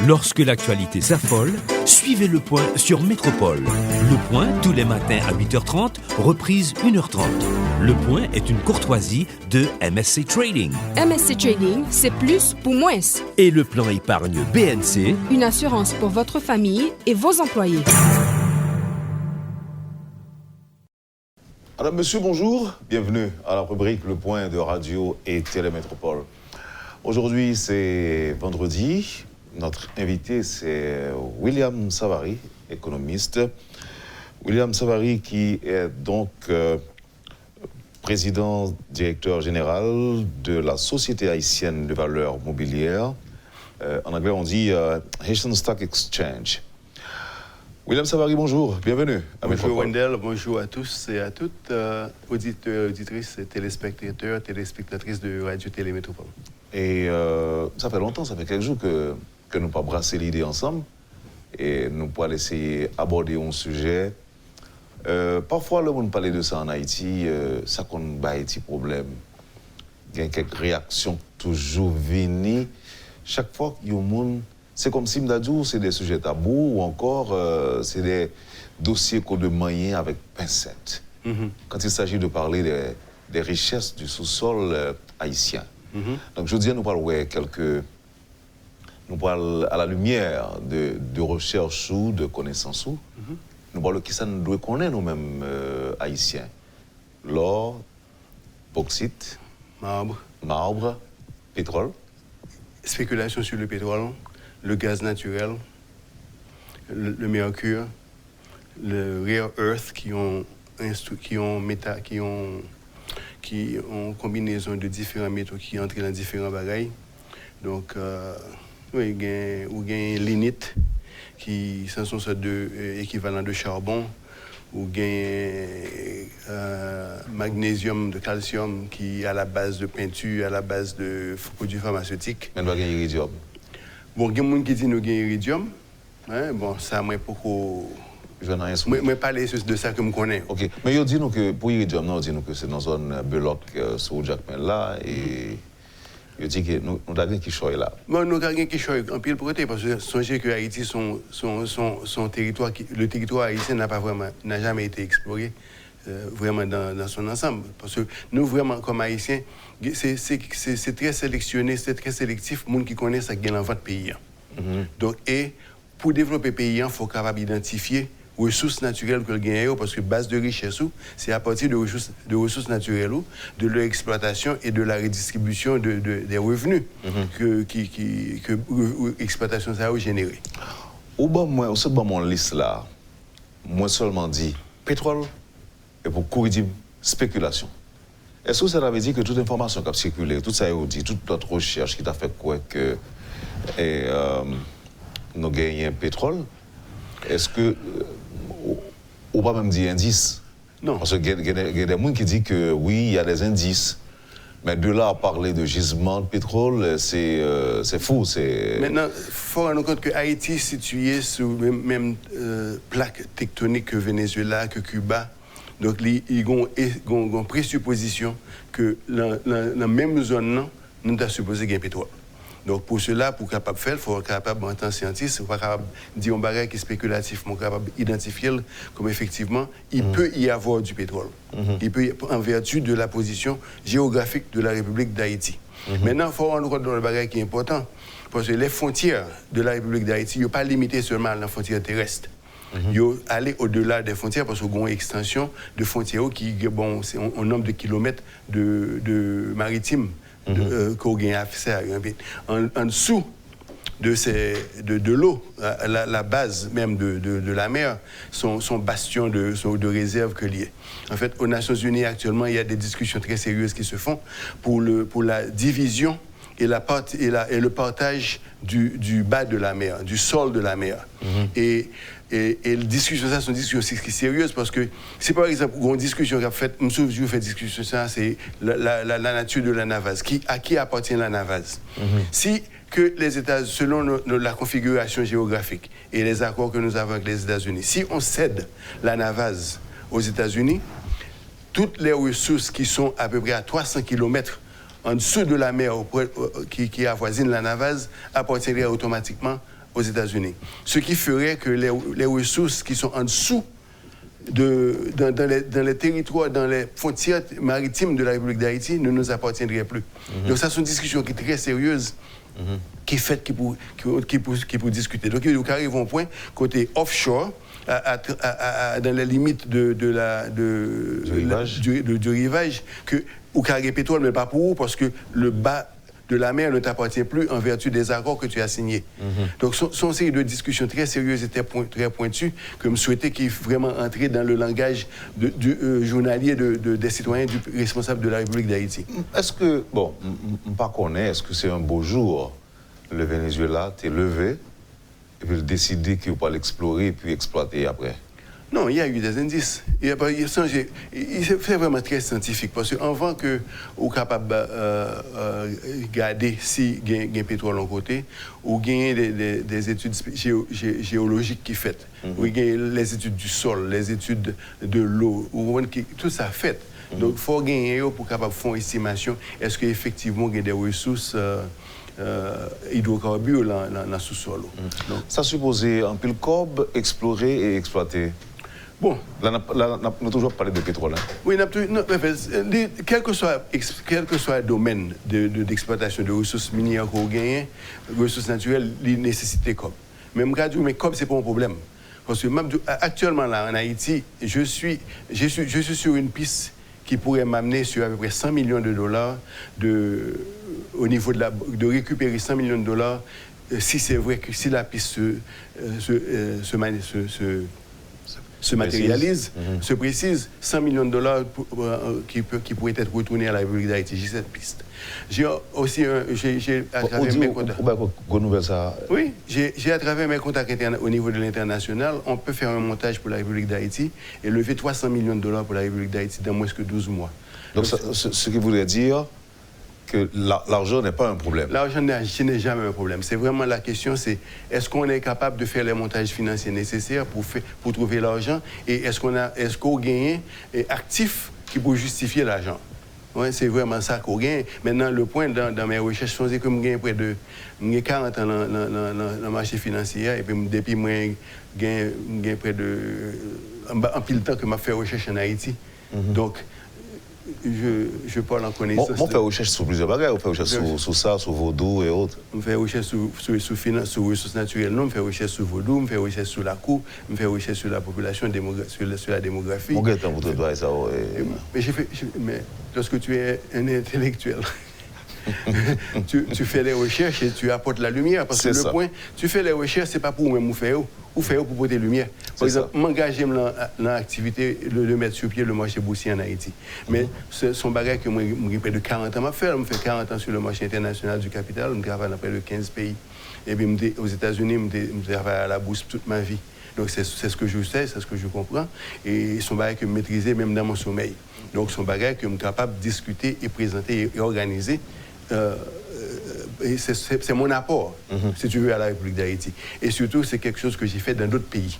Lorsque l'actualité s'affole, suivez Le Point sur Métropole. Le Point, tous les matins à 8h30, reprise 1h30. Le Point est une courtoisie de MSC Trading. MSC Trading, c'est plus pour moins. Et le plan épargne BNC, une assurance pour votre famille et vos employés. Alors, monsieur, bonjour. Bienvenue à la rubrique Le Point de Radio et Télémétropole. Aujourd'hui, c'est vendredi. Notre invité, c'est William Savary, économiste. William Savary, qui est donc président, directeur général de la Société haïtienne de valeurs mobilières. En anglais, on dit Haitian Stock Exchange. William Savary, bonjour, bienvenue à Métropole. Bonjour Wendell, bonjour à tous et à toutes, auditeurs, auditrices, téléspectateurs, téléspectatrices de Radio Télémétropole. Et ça fait longtemps, ça fait quelques jours que nous pas brassé l'idée ensemble et nous pas essayer aborder un sujet. Parfois, le monde parle de ça en Haïti, ça qu'on a des problèmes. Il y a quelques réactions toujours venues. Chaque fois qu'il y a un monde, c'est comme si m'dadou, c'est des sujets tabous ou encore c'est des dossiers qu'on de moyens avec pincette. Quand il s'agit de parler des richesses du sous-sol haïtien. Donc je dis, nous parlons nous parlons à la lumière de recherche ou de connaissances ou. Nous parlons qui ça nous doit connaître nous-mêmes haïtiens. L'or, bauxite, marbre, pétrole. Spéculation sur le pétrole, le gaz naturel, le mercure, le rare earth qui ont combinaison de différents métaux qui entrent dans différents bagailles. Donc, il y a lignite qui sont sortes d'équivalent de charbon, ou magnésium, de calcium qui est à la base de peinture, à la base de produits pharmaceutiques. Mais nous avons iridium. Bon, il y a des gens qui disent que nous avons iridium. Bon, ça, moi, beaucoup. Je n'ai rien soumis. Moi, parler de ça que je connais. Ok. Mais ils disent que pour iridium, nous disons que c'est dans une zone Beloc sur Jackman là et. Je dis que nous avons qui choisit là. Bon, nous avons qui choisit en pile pour côté parce que songez que Haïti, son territoire, le territoire haïtien n'a jamais été exploré vraiment dans son ensemble. Parce que nous, vraiment, comme Haïtiens, c'est très sélectionné, c'est très sélectif, les gens qui connaissent ça gagne dans votre pays. Donc, et pour développer le pays, il faut capable d'identifier les ressources naturelles que le gagne, parce que base de richesse, c'est à partir de ressources naturelles, de leur exploitation et de la redistribution des revenus que l'exploitation ça a généré. Au sein de mon liste là, moi seulement dit pétrole et pour corriger spéculation. Est-ce que ça veut dire que toute information qui a circulé, tout ça a dit, toute notre recherche qui t'a fait quoi que nous gagnons pétrole, est-ce que ou pas même dire indice? Non. Parce qu'il y a des gens qui disent que oui, il y a des indices. Mais de là à parler de gisement de pétrole, c'est fou. Maintenant, il faut rendre compte que Haïti est situé sur la même plaque tectonique que Venezuela, que Cuba. Donc, il y a une présupposition que dans la même zone, nous sommes supposés gagner pétrole. Donc, pour cela, pour capable faire, il faut être capable, en tant que scientiste, il faut capable dire un bagage qui est spéculatif, il faut capable d'identifier comme effectivement, il peut y avoir du pétrole. Il peut, en vertu de la position géographique de la République d'Haïti. Maintenant, il faut rendre compte d'un bagage qui est important, parce que les frontières de la République d'Haïti ne sont pas limitées seulement à la frontière terrestre. Ils sont allés au-delà des frontières parce qu'il y a une extension de frontières qui, bon, c'est un nombre de kilomètres de maritimes. Qu'on gagne accès en dessous de l'eau, la base même de la mer, son bastion de réserve que lié. En fait, aux Nations Unies actuellement, il y a des discussions très sérieuses qui se font pour la division et le partage du bas de la mer, du sol de la mer. Et les discussions, ça sont des discussions sérieuses parce que si par exemple, une discussion qu'a fait, je fais discussion ça, c'est la nature de la Navaz. À qui appartient la Navaz? Si que les États, selon la configuration géographique et les accords que nous avons avec les États-Unis, si on cède la Navaz aux États-Unis, toutes les ressources qui sont à peu près à 300 km en dessous de la mer qui avoisine la Navaz appartiendraient automatiquement aux États-Unis. Ce qui ferait que les ressources qui sont en dessous dans les territoires, dans les frontières maritimes de la République d'Haïti ne nous appartiendraient plus. Donc ça, c'est une discussion qui est très sérieuse, qui est faite, qui pour discuter. Donc il arrive au point, côté offshore, dans les limites du rivage, que ou carré pétrole, mais pas pour vous, parce que le bas de la mer ne t'appartient plus en vertu des accords que tu as signés. Donc, sont une série de discussions très sérieuses et très pointues que je souhaitais qu'ils vraiment entraient dans le langage du journalier des citoyens responsables de la République d'Haïti. Est-ce que, bon, je ne connais pas, est-ce que c'est un beau jour, le Venezuela t'est levé et puis décider qu'il ne va pas l'explorer et puis exploiter après? Non, il y a eu des indices. Il fait vraiment très scientifique parce qu'avant que vous êtes capable de regarder si il y a pétrole en côté, ou il y a des études géologiques qui sont faites, ou il y a les études du sol, les études de l'eau, tout ça fait. Donc il faut gagner pour capable faire une estimation. Est-ce qu'effectivement il y a des ressources hydrocarbures dans le sous-sol? Ça supposait en pile cob, explorer et exploiter. Bon. Là, on a toujours parlé de pétrole. Hein? Oui, quel que soit le domaine d'exploitation de ressources minières qu'on gagne, ressources naturelles, il nécessite COP. Mais COP, ce n'est pas un problème. Parce que actuellement, là, en Haïti, je suis sur une piste qui pourrait m'amener sur à peu près 100 millions de dollars au niveau de récupérer 100 millions de dollars si c'est vrai que si la piste se matérialise, se précise, 100 millions de dollars qui pourraient être retournés à la République d'Haïti. J'ai cette piste. J'ai aussi, à travers mes contacts... Oui, j'ai à travers mes contacts au niveau de l'international, on peut faire un montage pour la République d'Haïti et lever 300 millions de dollars pour la République d'Haïti dans moins que 12 mois. Donc ce qui voudrait dire que l'argent n'est pas un problème. L'argent n'est jamais un problème. C'est vraiment la question, c'est est-ce qu'on est capable de faire les montages financiers nécessaires pour trouver l'argent et est-ce qu'on gagne actif qui peut justifier l'argent. Ouais, c'est vraiment ça qu'on gagne. Maintenant, le point dans mes recherches, c'est que je gagne près de 40 ans dans le marché financier et puis depuis, je gagne près de... En pile temps que je fais recherche en Haïti. Donc, je parle en connaissance. On fait recherche sur plusieurs bagages. On fait recherche sur ça, sur vaudou et autres. On fait recherche sur finance, sur ressources naturelles. Non, on fait recherche sur vaudou, on fait recherche sur la cour, on fait recherche sur la population, sur la démographie. Mon gars, vous devez ça. Mais lorsque tu es un intellectuel, tu fais les recherches et tu apportes la lumière. Parce que le point, tu fais les recherches, ce n'est pas pour moi, ou faire pour porter lumière. Par exemple, m'engager dans l'activité de mettre sur pied le marché boursier en Haïti. Mais c'est son bagage que moi, j'ai près de 40 ans à faire. Je fais 40 ans sur le marché international du capital. Je travaille dans près de 15 pays. Et puis, aux États-Unis, je travaille à la bourse toute ma vie. Donc, c'est ce que je sais, c'est ce que je comprends. Et son bagage que je maîtrisais même dans mon sommeil. Donc, son bagage que je suis capable de discuter et présenter et organiser. C'est mon apport, si tu veux, à la République d'Haïti. Et surtout, c'est quelque chose que j'ai fait dans d'autres pays.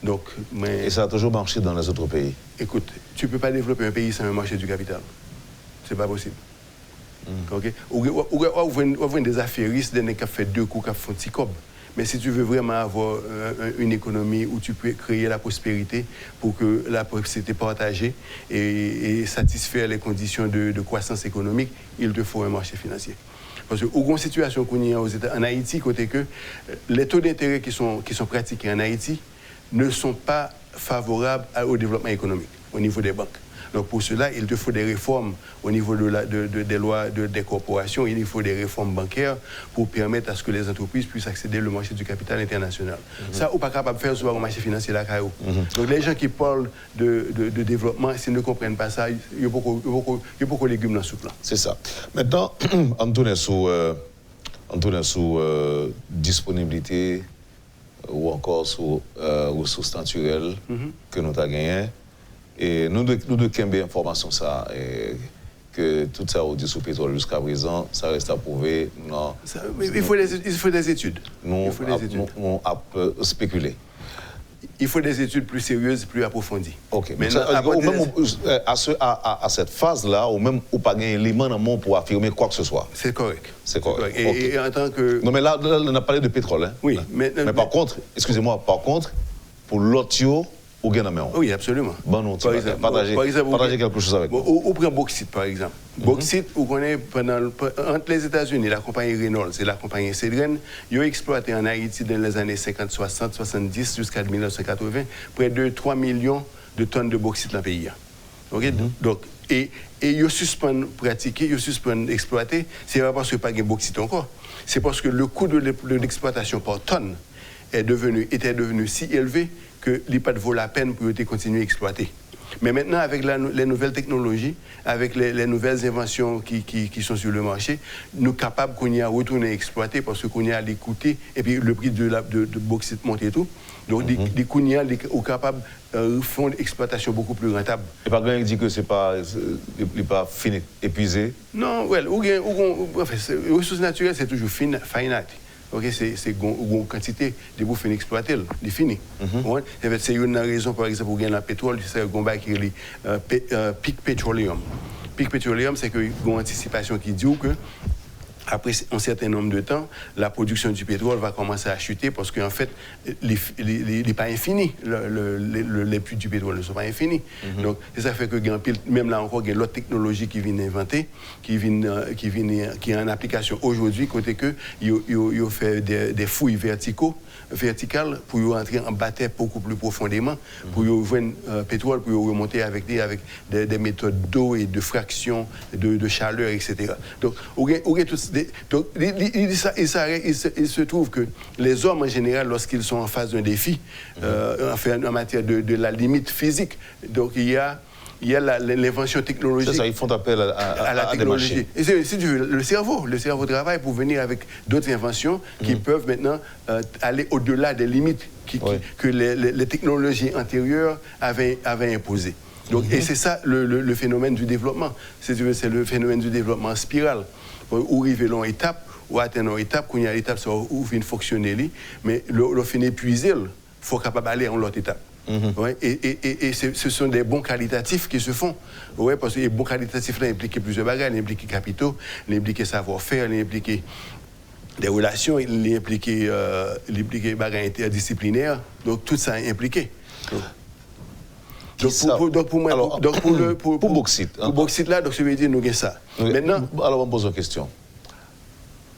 Donc, et ça a toujours marché dans les autres pays? Écoute, tu ne peux pas développer un pays sans un marché du capital. Ce n'est pas possible. Okay? Ou des affairistes, qui ont fait 2 coups, qui ont fait un petit cob. Mais si tu veux vraiment avoir une économie où tu peux créer la prospérité pour que la prospérité partagée et satisfaire les conditions de croissance économique, il te faut un marché financier. Parce que, une situation qu'on y a en Haïti, côté que les taux d'intérêt qui sont pratiqués en Haïti ne sont pas favorables au développement économique au niveau des banques. Donc pour cela, il te faut des réformes au niveau des lois des corporations, il faut des réformes bancaires pour permettre à ce que les entreprises puissent accéder au marché du capital international. Ça, on n'est pas capable de faire sur le marché financier là. Donc les gens qui parlent de développement, s'ils ne comprennent pas ça, il y a beaucoup de légumes dans le soupe là. C'est ça. Maintenant, on tourne sous disponibilité ou encore sur ressources naturelles que nous avons gagnées. Et nous devons bien information ça que tout ça au dit sur pétrole jusqu'à présent, ça reste à prouver. Non. Il faut des études. Nous avons spéculé. il faut des études plus sérieuses, plus approfondies. Ok. Mais à cette phase-là, ou même ou pas un élément dans le monde pour affirmer quoi que ce soit. C'est correct. C'est correct. Et en tant que... Non, mais là, on a parlé de pétrole. Hein? Oui. Mais par contre, excusez-moi, pour l'autre, ou bien la main. Oui, absolument. Bon, non, partagez quelque chose avec moi. Ou prend Bauxite, par exemple. Bauxite, vous connaissez, entre les États-Unis, la compagnie Reynolds et la compagnie Cedren, ils ont exploité en Haïti dans les années 50, 60, 70 jusqu'à 1980 près de 3 millions de tonnes de bauxite dans le pays. Okay? Donc, et ils suspendent pratiquer, ils suspendent exploiter, c'est pas parce qu'il n'y a pas de bauxite encore. C'est parce que le coût de l'exploitation par tonne était devenu si élevé que il pas vaut la peine pour continuer à exploiter. Mais maintenant, avec les nouvelles technologies, avec les nouvelles inventions qui sont sur le marché, nous sommes capables qu'on y a retourné à exploiter parce qu'on y a l'écouter et puis le prix de bauxite monte et tout. Donc, des Kounia sont capables de faire une exploitation beaucoup plus rentable. Et pas quelqu'un qui dit que ce n'est pas fini, épuisé? Non, les ressources naturelles, c'est toujours finite. Okay, c'est une quantité de bouffe exploitée, c'est fini. C'est une raison, par exemple, pour gagner le pétrole, c'est un combat qui est Peak Petroleum. Peak Petroleum, c'est une anticipation qui dit que après un certain nombre de temps, la production du pétrole va commencer à chuter parce qu'en fait, il n'est pas infini. Les puits du pétrole ne sont pas infinis. Donc, ça fait que même là encore, il y a l'autre technologie qui vient inventer, qui est en application aujourd'hui, côté que il fait des fouilles verticales pour entrer en bataille beaucoup plus profondément, pour joindre pétrole, pour remonter avec des méthodes d'eau et de fraction, de chaleur, etc. Donc, il se trouve que les hommes en général, lorsqu'ils sont en face d'un défi, en matière de la limite physique, donc il y a l'invention technologique. C'est ça, ils font appel à la technologie. Et si tu veux, le cerveau travaille pour venir avec d'autres inventions qui peuvent maintenant aller au-delà des limites que les technologies antérieures avaient imposées. Donc, et c'est ça le phénomène du développement. Si tu veux, c'est le phénomène du développement spirale. Où arriver à l'étape, ou atteindre une étape, quand il y a l'étape, ça va fonctionner, mais le fin épuisé, il faut capable d'aller à l'autre étape. Ouais, et ce sont des bons qualitatifs qui se font. Ouais, parce que les bons qualitatifs là impliquent plusieurs bagages, ils impliquent capitaux, ils impliquent savoir-faire, ils impliquent des relations, ils impliquent bagages interdisciplinaires. Donc tout ça est impliqué. Donc pour moi, pour Bauxite. Pour Bauxite là, donc je veux dire nous avons ça. Oui. Maintenant, alors on pose une question.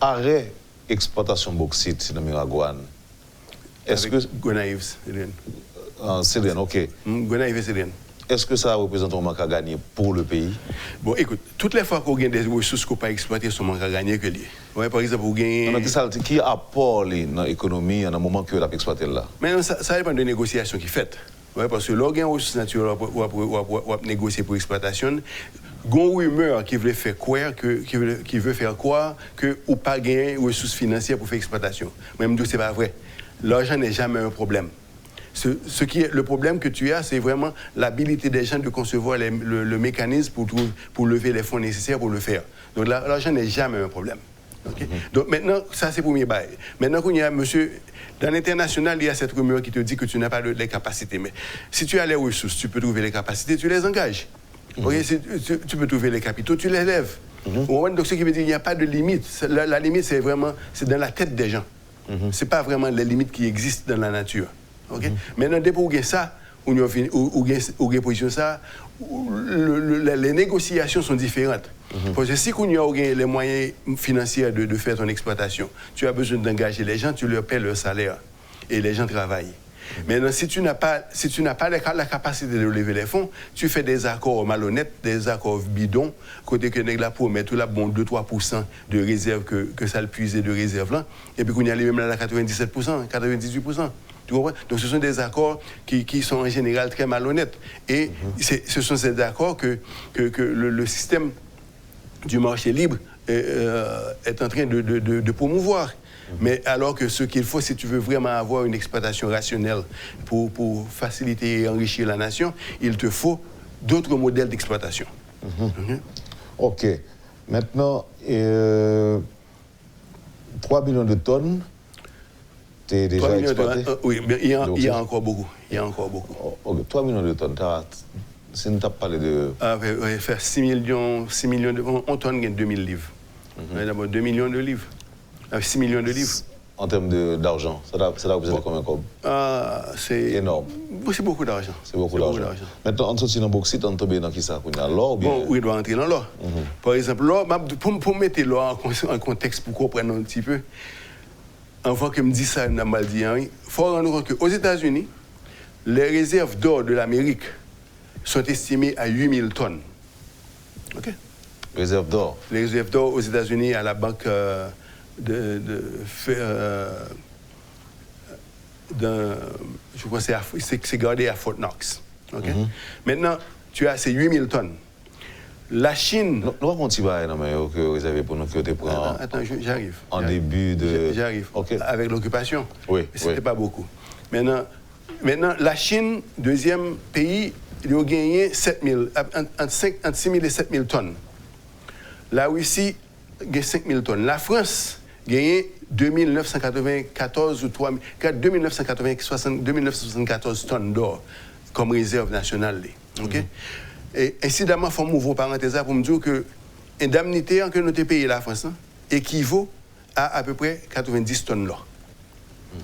Arrêt exploitation bauxite dans Miragouane. Est-ce que Gonaïves, Céline, ok. Gonaïves et Céline. Est-ce que ça représente un manque à gagner pour le pays? Bon, écoute, toutes les fois qu'on gagne des ressources qu'on n'a pas exploitées, c'est un manque à gagner que lié. Ouais, par exemple, vous gagnez. Qui apporte dans l'économie en un moment que l'a exploité là? Mais ça dépend des négociations qui sont faites. Ouais, parce que l'organe ressources naturelles va négocier pour l'exploitation. Il y a une rumeur qui veut faire croire que ou pas gagner ressources financières pour faire l'exploitation. Même si ce n'est pas vrai. L'argent n'est jamais un problème. Ce qui est le problème que tu as, c'est vraiment l'habilité des gens de concevoir le mécanisme pour lever les fonds nécessaires pour le faire. Donc l'argent n'est jamais un problème. Okay? Donc maintenant, ça c'est le premier bail. Maintenant qu'il y a monsieur, dans l'international, il y a cette rumeur qui te dit que tu n'as pas les capacités. Mais si tu as les ressources, tu peux trouver les capacités, tu les engages. Okay? Si tu peux trouver les capitaux, tu les lèves. Donc ce qui veut dire qu'il n'y a pas de limite. La limite, c'est vraiment dans la tête des gens. Ce n'est pas vraiment les limites qui existent dans la nature. Okay? Maintenant, dès pour ça, ou position ça, les négociations sont différentes. Parce que si on a les moyens financiers de faire ton exploitation, tu as besoin d'engager les gens, tu leur paies leur salaire et les gens travaillent. Maintenant, si tu n'as pas la capacité de lever les fonds, tu fais des accords malhonnêtes, des accords bidons, côté que nèg la pour mettre là bon 2-3% de réserve que ça le puise de réserve là, et puis qu'on y a même là à 97%, 98%. Tu comprends? Donc ce sont des accords qui sont en général très malhonnêtes. Et ce sont ces accords que le système du marché libre est en train de promouvoir. Mais alors que ce qu'il faut, si tu veux vraiment avoir une exploitation rationnelle pour faciliter et enrichir la nation, il te faut d'autres modèles d'exploitation. OK. Maintenant, 3 millions de tonnes, Tu es déjà exploité? Oui, mais il y a encore beaucoup. Il y a encore beaucoup. Oh, 3 millions de tonnes. Si nous t'avons parlé de... Oui, faire 6 millions de... On tonne 2000 livres. D'abord 2 millions de livres. Avec 6 millions de livres. En termes d'argent, ça doit représenter combien comme? C'est énorme. C'est beaucoup d'argent. C'est beaucoup d'argent. Maintenant, on sortit dans le bauxite, on tombe dans qui ça? L'or ou bien? Bon, oui, il doit entrer dans l'or. Par exemple, l'or, pour mettre l'or en contexte, pour comprendre un petit peu, en fois que me dit ça, il mal dit, il faut rendre compte qu'aux États-Unis, les réserves d'or de l'Amérique sont estimées à 8000 tonnes. OK? Réserve d'or? Les réserves d'or aux États-Unis à la banque je crois que c'est gardé à Fort Knox. Okay? Maintenant, tu as ces 8000 tonnes. La Chine... Nous avons un petit bail réservé pour nous que tu prends. Attends, j'arrive. En début de... J'arrive. Okay. Avec l'occupation. Oui. Ce n'était pas beaucoup. Maintenant, la Chine, deuxième pays, il a gagné entre 6 000 et 7 000 tonnes. La Russie a gagné 5 000 tonnes. La France a gagné 2994 ou 2974 tonnes d'or comme réserve nationale. Okay? Et incidemment, il faut m'ouvrir parenthèse pour me dire que l'indemnité que nous avons payée la France équivaut à peu près 90 tonnes d'or.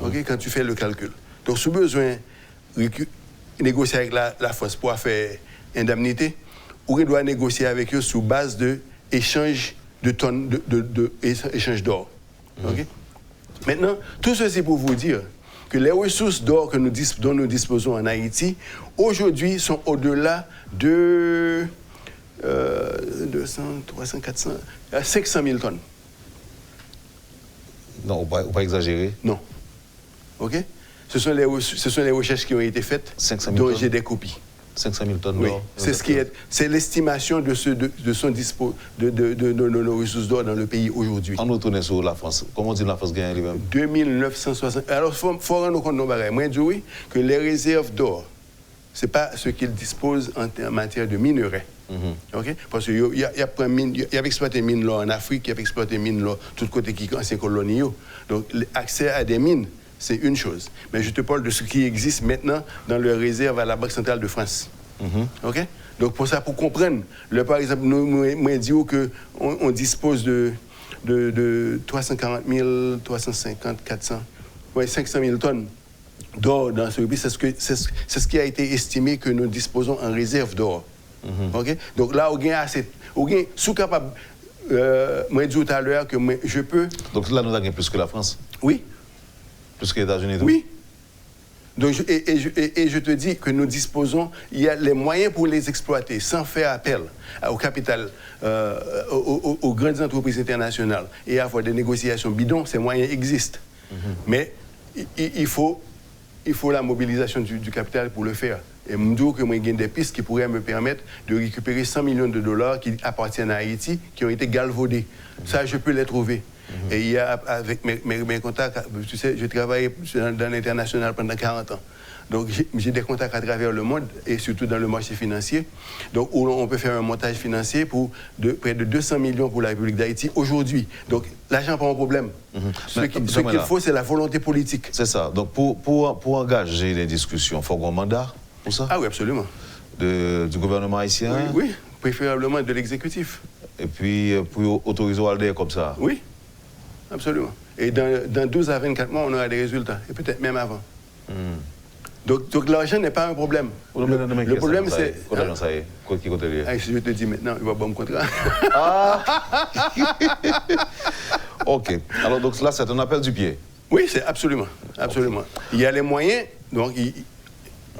Okay? Quand tu fais le calcul. Donc, si besoin de négocier avec la France pour faire indemnité, on doit négocier avec eux sur base de échange de tonnes échange d'or. Okay? Maintenant, tout ceci pour vous dire que les ressources d'or dont nous disposons en Haïti, aujourd'hui, sont au-delà de 200, 300, 400, 500 000 tonnes. Non, on ne pas exagérer. Non. OK? Ce sont les recherches qui ont été faites, dont j'ai des copies. 500 000 tonnes oui, d'or. C'est l'estimation de nos ressources d'or dans le pays aujourd'hui. On retourne sur la France. Comment dit la France gagne lui-même? 2960. Alors, il faut rendre compte de nos bagages. Moi, je dis oui, que les réserves d'or, ce n'est pas ce qu'ils disposent en matière de minerais. Okay? Parce qu'il y a exploité mines là en Afrique, il y a exploité mines là de tous côtés qui sont anciens colonies. Donc, l'accès à des mines, c'est une chose. Mais je te parle de ce qui existe maintenant dans les réserves à la Banque centrale de France. OK? Donc, pour ça, pour comprendre, par exemple, nous disons qu'on dispose de 340 000, 350, 400, 500 000 tonnes d'or dans ce pays. C'est ce qui a été estimé que nous disposons en réserve d'or. OK? Donc là, on a assez. Sous capable. Moi, je dis tout à l'heure que je peux. Donc là, nous avons plus que la France? Oui. Plus que les États-Unis? Oui. Donc, je te dis que nous disposons, il y a les moyens pour les exploiter sans faire appel au capital, aux grandes entreprises internationales et avoir des négociations bidons, ces moyens existent. Mais il faut la mobilisation du capital pour le faire. Et je me dis que moi, il y a des pistes qui pourraient me permettre de récupérer 100 millions de dollars qui appartiennent à Haïti, qui ont été galvaudés. Ça, je peux les trouver. Et il y a, avec mes contacts, tu sais, je travaille dans l'international pendant 40 ans. Donc, j'ai des contacts à travers le monde et surtout dans le marché financier. Donc, où on peut faire un montage financier pour près de 200 millions pour la République d'Haïti aujourd'hui. Donc, l'argent n'est pas un problème. Ce qu'il faut, c'est la volonté politique. C'est ça. Donc, pour engager les discussions, il faut un mandat pour ça? Ah oui, absolument. Du gouvernement haïtien? Oui, préférablement de l'exécutif. Et puis, pour autoriser Walder comme ça? Oui. Absolument. Et dans 12 à 24 mois, on aura des résultats. Et peut-être même avant. Donc l'argent n'est pas un problème. Le problème, c'est... Qui compte lié? Si je te dis maintenant, il va pas me contrat. OK. Alors, donc là, c'est un appel du pied? Oui, c'est absolument. Absolument. Okay. Il y a les moyens, donc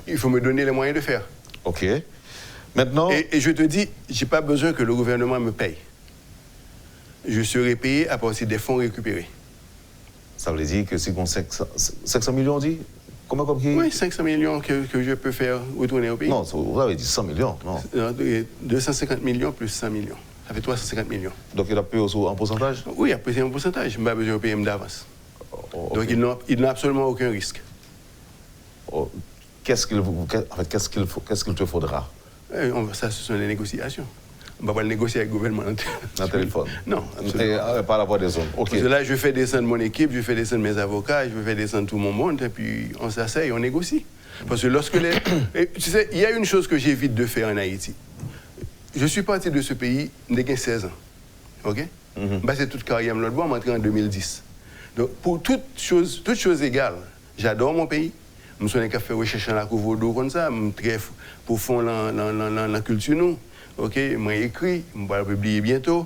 il faut me donner les moyens de faire. OK. Maintenant... Et je te dis, je n'ai pas besoin que le gouvernement me paye. Je serai payé à partir des fonds récupérés. Ça veut dire que si on 500 millions, on dit? Comment comme qui? Oui, 500 millions que je peux faire retourner au pays. Non, vous avez dit 100 millions, non? 250 millions plus 100 millions. Ça fait 350 millions. Donc il a payé en pourcentage? Oui, il a payé en pourcentage. Je n'ai pas besoin de payer d'avance. Okay. Donc il n'a absolument aucun risque. Qu'est-ce qu'il te faudra? Ça, ce sont les négociations. On ne va pas négocier avec le gouvernement. Dans le téléphone. Non, absolument. Et par la voie des zones. OK. Parce que là, je fais descendre mon équipe, je fais descendre mes avocats, je fais descendre tout mon monde, et puis on s'asseye et on négocie. Parce que lorsque et, tu sais, il y a une chose que j'évite de faire en Haïti. Je suis parti de ce pays, j'ai 16 ans. OK? Bah, c'est toute carrière. Je suis entré en 2010. Donc, pour toute chose égale, j'adore mon pays. Je suis allé faire recherche dans la Couve-d'eau comme ça, je suis très profond dans la culture. Nous. OK? Je écris, je vais publier bientôt,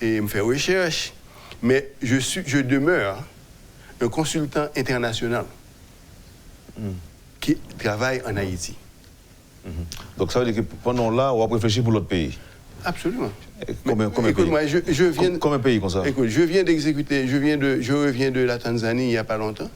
et je fais recherche. Mais je demeure un consultant international qui travaille en Haïti. Donc ça veut dire que pendant là, on va réfléchir pour l'autre pays. Absolument. Combien pays? Moi, je viens. Combien de pays comme ça? Écoute, je viens d'exécuter. Je reviens de la Tanzanie il n'y a pas longtemps.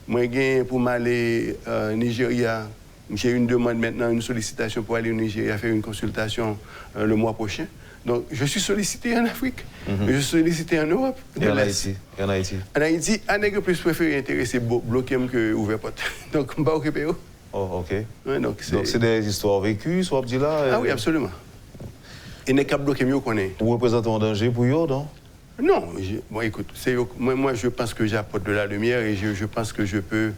Moi, pour m'aller au Nigeria, j'ai une demande maintenant, une sollicitation pour aller au Nigeria faire une consultation le mois prochain. Donc, je suis sollicité en Afrique, je suis sollicité en Europe. Et en Haïti? En Haïti, je plus préféré intéresser bloquer que ouvrir porte. Donc, je ne vais pas occuper. Oh, OK. Ouais, donc, c'est des histoires vécues, soit dit là? Ah oui, absolument. Et n'est qu'à bloquer mieux qu'on est. Vous représentez un danger pour eux, non? Non. Bon, écoute, moi, je pense que j'apporte de la lumière et je pense que je peux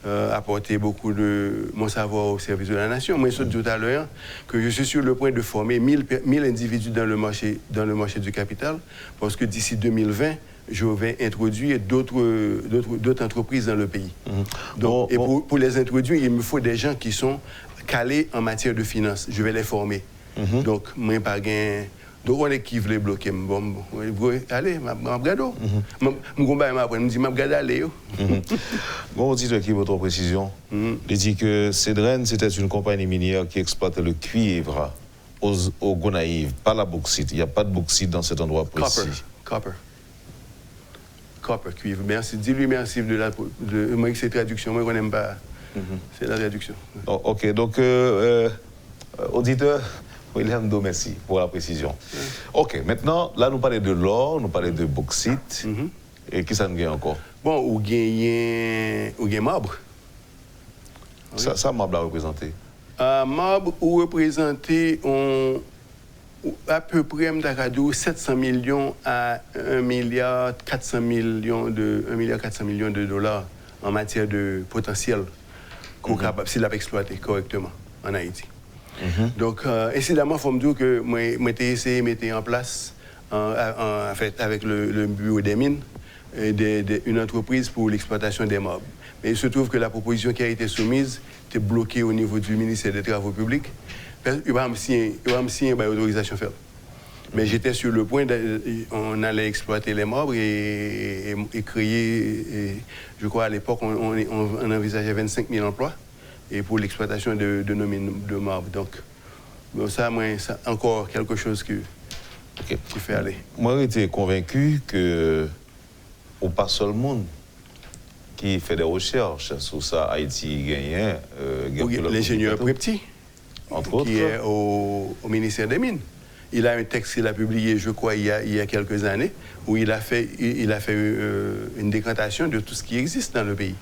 apporter beaucoup de mon savoir au service de la nation. Moi, je dis tout à l'heure que je suis sur le point de former 1000 individus dans le marché du capital parce que d'ici 2020, je vais introduire d'autres entreprises dans le pays. Donc, pour les introduire, il me faut des gens qui sont calés en matière de finances. Je vais les former. Donc, moi, pas gain. Donc, on est qui veut bloquer. Bon, allez, je regarde. Je dis, je regarde, allez. Bon, dites qui votre précision. Il dit que Cédren, c'était une compagnie minière qui exploitait le cuivre au Gonaïve, pas la bauxite. Il n'y a pas de bauxite dans cet endroit précis. Copper, cuivre. Merci. Dis-lui merci de moi, c'est traduction. Moi, je n'aime pas. C'est la traduction. Oh, OK. Donc, auditeur, William Do, merci pour la précision. OK. Maintenant, là, nous parlons de l'or, nous parlons de bauxite. Et qui ça nous gagne encore? Bon, ou gagne marbre. Ça marbre à représenter? Marbre ou représenter à peu près 700 millions à 1,4 milliard de dollars en matière de potentiel qu'on est capable s'il a exploité correctement en Haïti. Donc, incidemment, il faut me dire que moi, j'ai essayé de mettre en place, en fait, avec le bureau des mines, une entreprise pour l'exploitation des marbres. Mais il se trouve que la proposition qui a été soumise était bloquée au niveau du ministère des Travaux publics. Il va me signer l'autorisation faire. Mais j'étais sur le point, on allait exploiter les marbres et créer, je crois à l'époque, on envisageait 25 000 emplois et pour l'exploitation de nos mines de marbre. Donc, ça, c'est encore quelque chose qui fait aller. Moi, j'étais convaincu que, pas seulement qui fait des recherches sur ça, Haïti gagne. L'ingénieur Prepti, entre autres, qui est au ministère des Mines. Il a un texte qu'il a publié, je crois, il y a quelques années, où il a fait une décantation de tout ce qui existe dans le pays.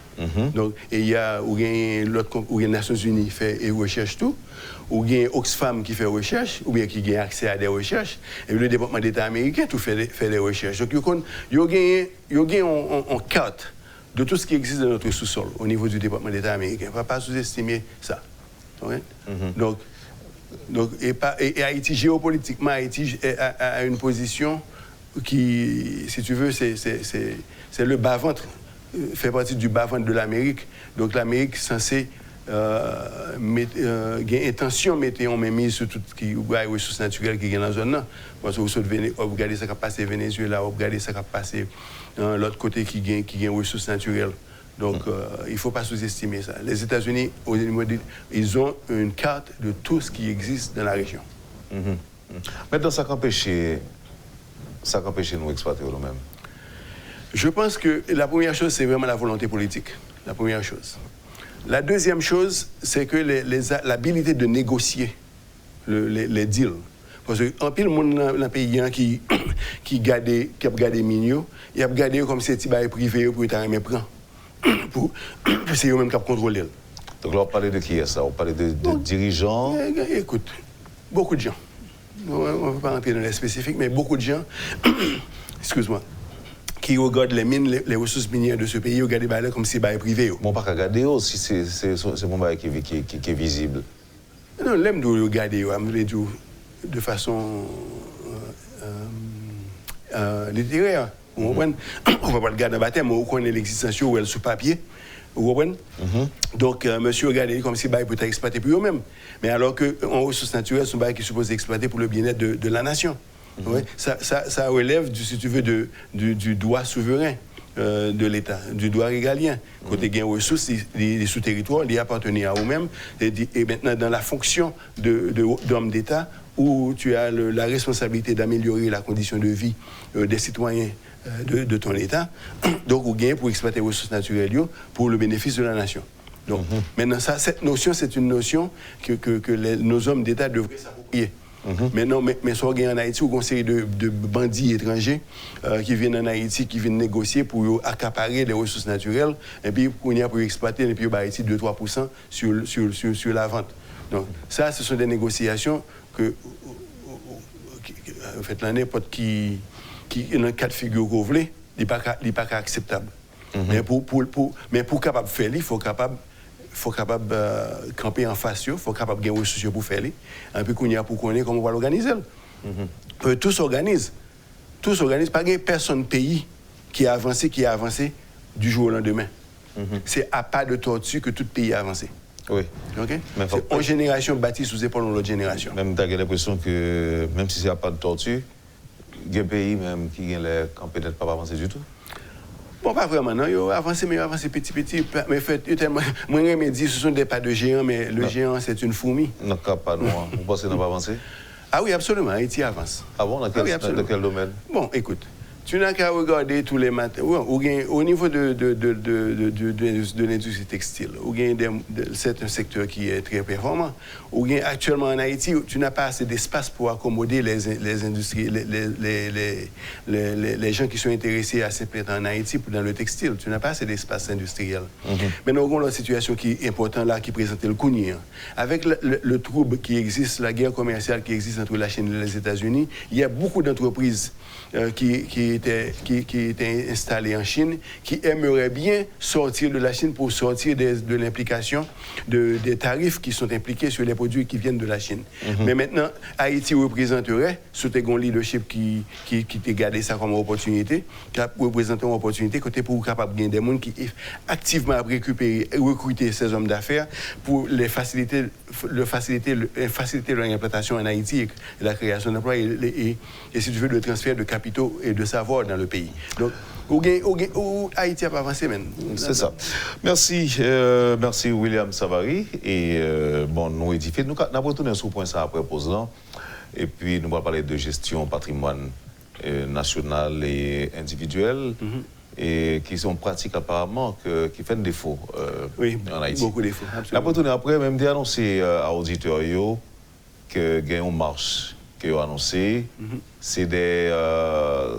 Donc, et il y a les Nations Unies qui fait et recherche tout, ou il y a Oxfam qui fait recherche, ou bien qui a accès à des recherches, et le département d'État américain tout fait des recherches. Donc, il y a une carte de tout ce qui existe dans notre sous-sol au niveau du département d'État américain. On ne va pas sous-estimer ça. Okay? Donc, et Haïti, géopolitiquement, Haïti a une position qui, si tu veux, c'est le bas-ventre, fait partie du bas-ventre de l'Amérique. Donc l'Amérique est censée intention de mettre en mise sur tout ce qui est ressources naturelles qui est dans la zone. Parce que vous regardez ce qui a passé au Venezuela, vous regardez ce qui a passé de l'autre côté qui est ressources naturelles. Donc, il ne faut pas sous-estimer ça. Les États-Unis, ils ont une carte de tout ce qui existe dans la région. Maintenant, ça qu'empêche nous exploiter nous-mêmes? Je pense que la première chose, c'est vraiment la volonté politique. La première chose. La deuxième chose, c'est que l'habilité de négocier les deals. Parce qu'en pile, le monde dans le pays qui a gardé mignon, il a gardé comme si c'était privé pour être mes prendre. C'est eux-mêmes qui ont contrôlé. Donc là, on parlait de qui est ça? On parlait de dirigeants? Écoute, beaucoup de gens. on ne peut pas rentrer dans les spécifiques, mais beaucoup de gens, excuse-moi, qui regardent les mines, les ressources minières de ce pays, ils regardent les bails comme si c'était privé. Bon, pas qu'à regarder si c'est mon bail qui est visible. Non, l'aime de regarder, de façon littéraire. On ne va pas le garder dans le baptême, mais on connaît l'existence où elle est sous papier. Vous comprenez? Donc, monsieur regarde comme si il peut être exploité pour eux-mêmes. Mais alors qu'en ressources naturelles, c'est un bail qui est supposé exploiter pour le bien-être de la nation. Ouais? Ça relève, si tu veux, du droit souverain de l'État, du droit régalien. Côté gain ressources, les sous-territoires, ils appartenaient à eux-mêmes. Et maintenant, dans la fonction d'homme d'État, où tu as la responsabilité d'améliorer la condition de vie des citoyens de ton État, donc on gagne pour exploiter les ressources naturelles pour le bénéfice de la nation. Donc, maintenant, cette notion, c'est une notion que nos hommes d'État devraient s'approprier. Maintenant, mais soit en Haïti, on a une série de bandits étrangers qui viennent en Haïti, qui viennent négocier pour accaparer les ressources naturelles, et puis pour exploiter, et puis Haïti 2-3% sur la vente. Donc, ça, ce sont des négociations que, en fait, n'importe qui dans le cas de figure que vous voulez, il n'est pas acceptable. Mais pour capable de faire, il faut capable camper en face, il faut capable de gagner ressources pour faire. Et puis qu'on y a pour connaître comment on va l'organiser. Tout s'organise. Pas de personne pays qui a avancé du jour au lendemain. C'est à pas de tortue que tout pays a avancé. Oui. Okay? C'est une génération bâtie sous épaule de l'autre génération. Même tu as l'impression que même si c'est à pas de tortue, il y a des pays même qui ont peut-être pas avancé du tout. Bon, pas vraiment, non. Ils ont avancé, mais ils ont avancé petit. Mais en fait, moi, je me dis, ce sont des pas de géants, mais le géant, c'est une fourmi. Non, pas de moi. Vous pensez qu'on n'a pas avancé? Ah oui, absolument. Haïti avance. Ah bon? Dans quel domaine? Bon, écoute. Tu n'as qu'à regarder tous les matins. Au niveau de l'industrie textile, c'est un secteur qui est très performant. Actuellement en Haïti, tu n'as pas assez d'espace pour accommoder les industries, les gens qui sont intéressés à s'implanter en Haïti dans le textile. Tu n'as pas assez d'espace industriel. Maintenant, on a la situation qui est importante là, qui présente le Kounia. Avec le trouble qui existe, la guerre commerciale qui existe entre la Chine et les États-Unis, il y a beaucoup d'entreprises qui étaient installés en Chine, qui aimeraient bien sortir de la Chine pour sortir de l'implication des tarifs qui sont impliqués sur les produits qui viennent de la Chine. Mais maintenant, Haïti représenterait, sous tes leadership qui t'a gardé ça comme opportunité, qui représente une opportunité côté pour capable de gagner des gens qui activement recruter ces hommes d'affaires pour faciliter leur implantation en Haïti et la création d'emplois et si tu veux le transfert de capitaux et de savoir dans le pays. Donc, Haïti a pas avancé même. C'est ça. Merci William Savary. Et bon, nous édifions. Nous allons retourner sur ce point ça après pause là. Et puis nous allons parler de gestion patrimoine national et individuel. Et qui sont pratiques apparemment qui font défaut en Haïti. Beaucoup de défauts. Nous allons retourner après, même d'annoncer à auditeurs que il y a une marche qui ont annoncé. C'est des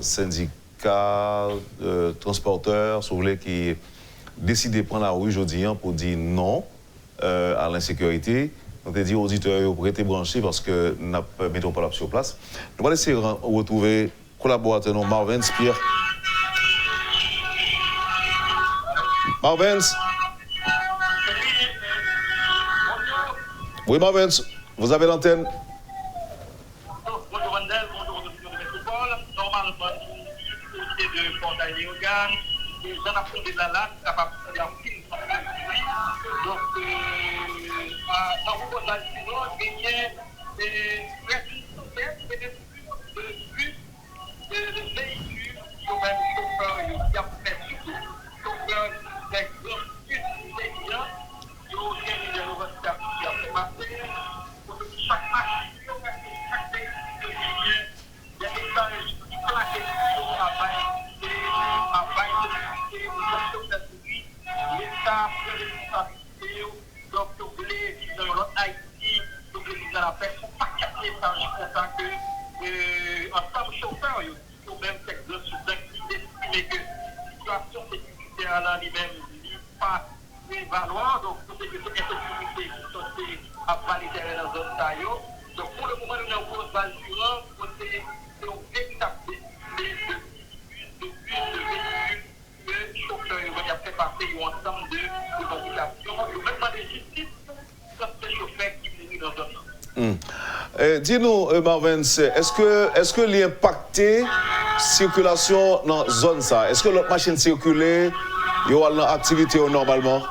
syndicats de transporteurs, si vous voulez, qui décident de prendre la rue aujourd'hui pour dire non à l'insécurité. On a dit aux auditeurs pour être branchés parce que nous ne mettons pas la sur place. Nous allons essayer de retrouver collaborateur Marvin Spire. Marvin. Oui, Marvin, vous avez l'antenne. Bonjour Wendel, bonjour de Métropole. Normalement, côté de Portail des organes, les gens à fond de la latte, capable de faire un film. Donc, dans le Portail des organes, il y a presque une centaine de véhicules qui ont même chauffeur, qui a fait surtout chauffeur des grands bus, des gens, qui ont gagné des revendications qui ont fait passer. Chaque machine, chaque véhicule, il y a des étages qui plaquent sur la baille, l'État prend des responsabilités, donc vous voulez vivre dans l'autre Haïti, vous voulez vivre dans la paix, il ne faut pas casser l'étage content que ensemble chauffeurs, ils ont même cette grosse activité, mais que la situation sécuritaire là lui-même n'est pas valoir, donc c'est que cette insécurité qui sont à valider dans la zone taillot. Donc pour le moment, nous avons une base sur c'est un véritable défilé de véhicules que les chauffeurs ont fait passer un ensemble de revendications. Ils ont même demandé justice sur ces chauffeurs qui mourent dans un an. Dis-nous, Marvin, est-ce que l'impacté circulation dans la zone ça? Est-ce que l'autre machine circulait, il y a une activité normalement?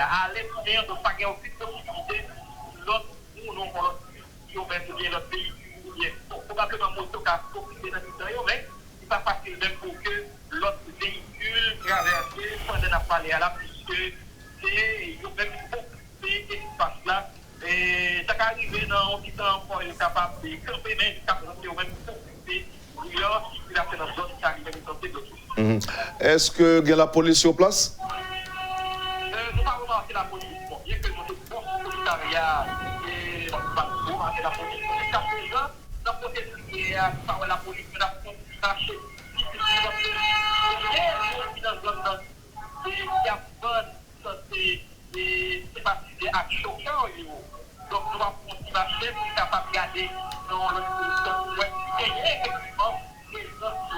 À l'extérieur de pas gagner aucune possibilité, l'autre ou non, qui ont bien notre pays, probablement moto qui a profité dans l'intérieur, mais il n'est pas facile même pour que l'autre véhicule traverse pendant la parler à la, puisque c'est même occupé l'espace là. Et ça qui arrive dans un petit temps, il est capable de camper, mais il est capable de même occuper leur circulation dans la zone qui arrive à l'intérieur de tout. Est-ce que il y a la police sur place? Nous pas remarqué la police. Bon, bien que nous sommes bon commissariat et nous remarqué la police. Jusqu'à présent, la police par la police, nous avons cherché si c'est la police. Et dans la zone, il y a bonne c'est pas des actions. Donc nous avons continué à chercher pour être capable de garder dans le et effectivement,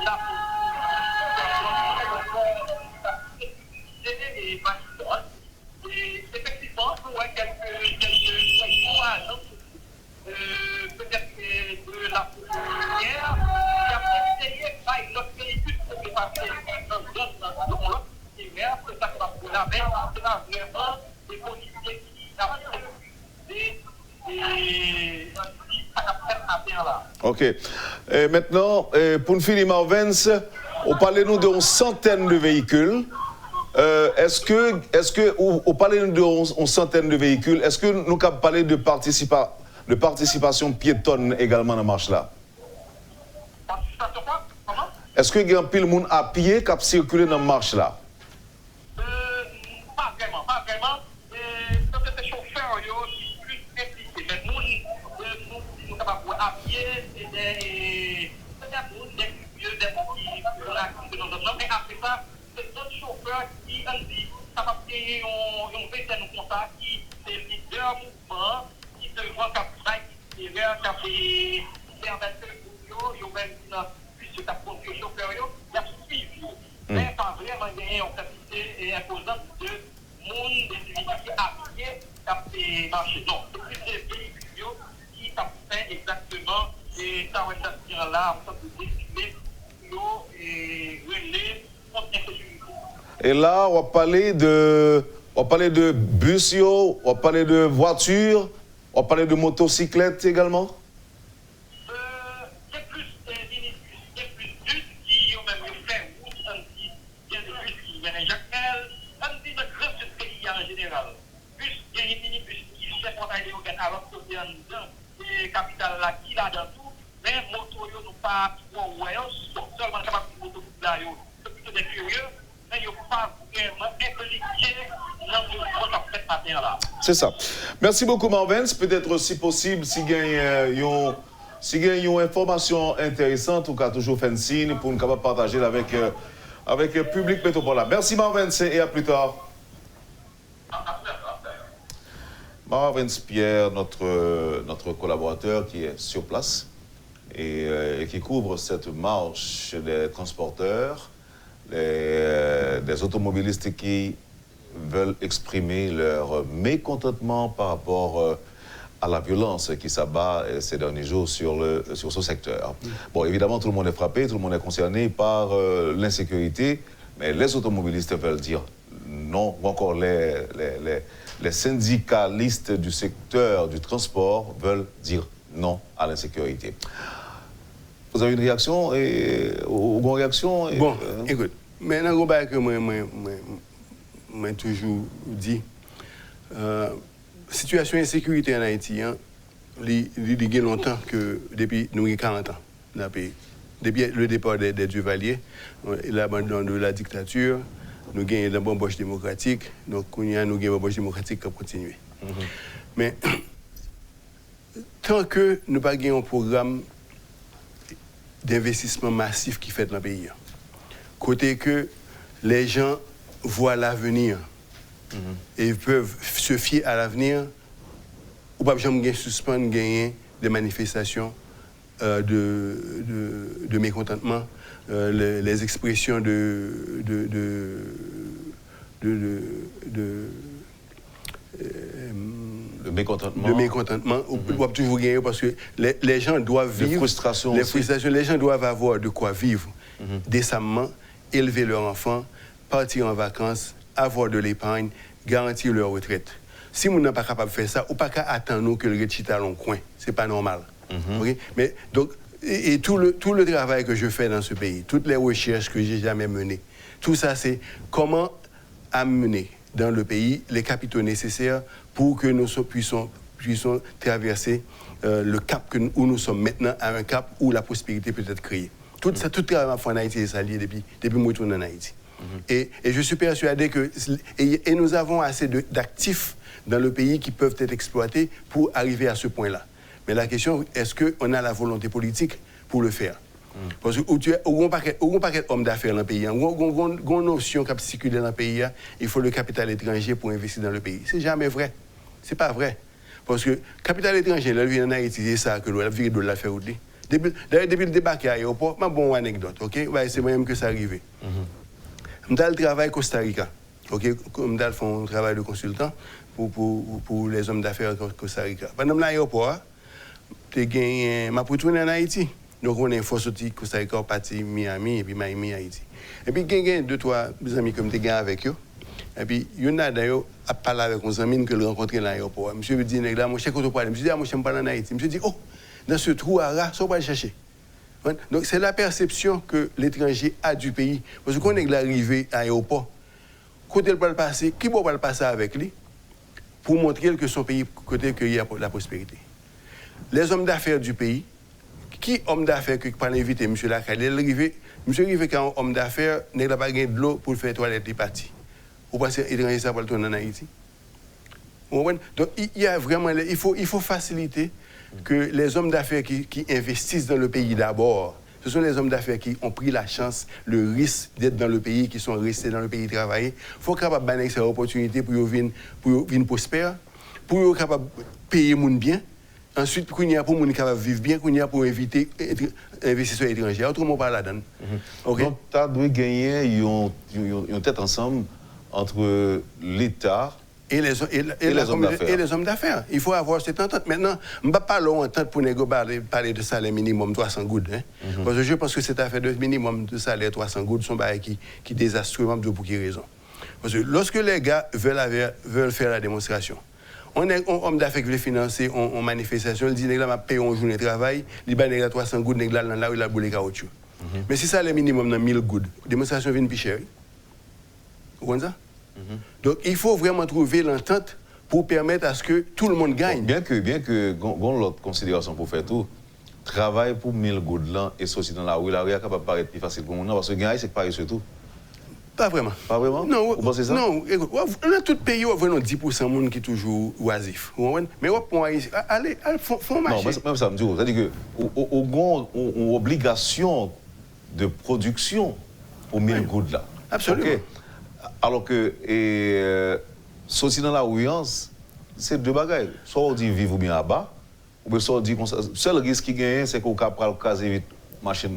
la et effectivement, nous avons quelques peut-être de la première, qui a essayé par notre véhicule pour dépasser dans l'autre hiver, que ça va pour la mer, c'est vraiment des policiers qui Ok. Et maintenant, pour nous finir, Marvin, on parlait nous d'une centaine de véhicules. Est-ce que on parlait d'une centaine de véhicules, est-ce que nous avons parlé de participation piétonne également dans la marche là? Participation quoi? Comment? Est-ce qu'il y a un pile de monde à pied qui a circulé dans la marche là? Pas vraiment, pas vraiment. Peut-être les chauffeurs qui sont plus impliqués. Mais nous sommes capables à pied, et des curieux, des petits qui sont dans mais après ça, c'est d'autres chauffeurs qui ont dit capables de payer un véhicule de contact qui est leader mouvement, qui se voit capable qui est vers qui a puisque ta produit chauffeur, il a suivi. Mais pas vraiment gagné en quantité et imposante de monde, des individus qui à pied, qui a marché. Non, c'est plus des véhicules qui ont fait exactement et ça va être là, en train de décider, et relais contre l'insécurité. Et là, on va parler de bus, on va parler de voitures, on va parler de motocyclettes également. Capital là qui là dans tout, mais moto yo nous pas trop ouais, seulement capable de moto là yo, c'est plutôt des curieux, mais yo pas vraiment impliqué dans le mouvement fait matin là. C'est ça. Merci beaucoup Marvin, peut-être si possible si gagne une information intéressante ou qu'a toujours fait un signe pour nous capable partager avec le public métropolitain. Merci Marvin et à plus tard. Marvin Pierre, notre collaborateur qui est sur place et qui couvre cette marche des transporteurs, des automobilistes qui veulent exprimer leur mécontentement par rapport à la violence qui s'abat ces derniers jours sur ce secteur. Bon, évidemment, tout le monde est frappé, tout le monde est concerné par l'insécurité, mais les automobilistes veulent dire non, ou encore les syndicalistes du secteur du transport veulent dire non à l'insécurité. Vous avez une réaction ou une réaction Bon, écoute, maintenant, que moi toujours dit, situation d'insécurité en Haïti, il y a longtemps que depuis nous avons 40 ans dans le pays. Depuis le départ des Duvaliers, l'abandon de la dictature, nous avons une bamboche démocratique, donc nous avons une bamboche démocratique qui continue. Mais tant que nous n'avons pas un programme d'investissement massif qui fait dans le pays, côté que les gens voient l'avenir et peuvent se fier à l'avenir, ou pas jamais suspendre gagner des manifestations de mécontentement, les expressions de mécontentement, on peut toujours gagner parce que les gens doivent vivre. Les frustrations, les gens doivent avoir de quoi vivre décemment, élever leurs enfants, partir en vacances, avoir de l'épargne, garantir leur retraite. Si on n'est pas capable de faire ça, on ne peut pas attendre que le réchita dans le coin. Ce n'est pas normal. Okay? Mais donc, et tout le travail que je fais dans ce pays, toutes les recherches que j'ai jamais menées, tout ça, c'est comment amener dans le pays les capitaux nécessaires pour que nous puissions traverser le cap où nous sommes maintenant, à un cap où la prospérité peut être créée. Tout ça, tout le travail en Haïti est salié depuis que je retourne en Haïti. Et je suis persuadé que et nous avons assez d'actifs dans le pays qui peuvent être exploités pour arriver à ce point-là. Mais la question, est-ce qu'on a la volonté politique pour le faire? Parce que on pas d'hommes d'affaires dans le pays, on a une notion qui circule dans le pays, il faut le capital étranger pour investir dans le pays. C'est jamais vrai. C'est pas vrai. Parce que le capital étranger, là, vient en Haïti, c'est ça que l'on a vu de l'affaire. Depuis le débat à l'aéroport, ma bonne anecdote, ok? Ouais, c'est moi-même que ça arrivé. Je travaille au Costa Rica, ok? Je fais un travail de consultant pour les hommes d'affaires au Costa Rica. Pendant l'aéroport, je suis retourné en Haïti. Donc, on est une fois sorti Costa Rica, parti Miami, et puis Miami, Haïti. Et puis, il y a 2-3 amis que je suis avec eux. Et puis, il y en a d'ailleurs à parler avec mes amis que je rencontré à l'aéroport. Monsieur me dit, là, mon chef, quand on parle, monsieur dit, moi, je ne parle pas en Haïti. Monsieur dit, oh, dans ce trou à rat, ça, on va le chercher. Donc, c'est la perception que l'étranger a du pays. Parce que quand on est arrivé à l'aéroport, quand il va le passer, qui va le passer avec lui pour montrer que son pays, côté qu'il y a la prospérité. Les hommes d'affaires du pays, qui homme d'affaires qui peut inviter M. Lacaille, monsieur arrivé quand homme d'affaires n'a pas gagné de l'eau pour faire toilette et parti. Vous pensez étranger ça pour le tourner en Haïti? Donc il y a vraiment, il faut faciliter que les hommes d'affaires qui investissent dans le pays d'abord, ce sont les hommes d'affaires qui ont pris la chance, le risque d'être dans le pays, qui sont restés dans le pays travailler. Il faut capable de donner ces opportunités pour venir prospérer, pour capable payer mon bien. Ensuite, pour les gens vivre bien, pour éviter investisseurs étrangers. Autrement, pas là-dedans. Okay? Donc, tu dois gagner une tête ensemble entre l'État et les hommes d'affaires. Il faut avoir cette entente. Maintenant, je ne vais pas l'entente pour parler de salaire minimum 300 gouttes. Parce que je pense que cette affaire de minimum de salaire 300 gouttes sont qui désastreux, pour quelle raison. Parce que lorsque les gars veulent faire la démonstration, on est un homme d'affaires qui veut financer une manifestation, il dit que je paye une journée de travail, il dit 300 gouttes, là où il a boulé caoutchouc. Mais si ça le minimum dans 1000 gouttes, la démonstration vient plus chère. Vous comprenez ça? Donc il faut vraiment trouver l'entente pour permettre à ce que tout le monde gagne. Bien que l'autre considération pour faire tout, travail pour 1000 gouttes là et sortir dans la rue est capable de paraître plus facile pour nous parce que gagner c'est pareil sur tout. Pas vraiment. Pas vraiment? Non. Vous pensez ça? Non, écoute, dans tout pays, on a vraiment 10% de monde qui est allez, oisif. Mais allez, font marcher. Non, même ça me dit, c'est-à-dire qu'on a une obligation de production pour 1000 gouttes là. Absolument. Okay. Alors que sortir dans la rue, c'est deux bagages. Soit on dit vivre bien là-bas, ou bien soit on dit, le seul risque qui gagne, c'est qu'on va caser vite. Machine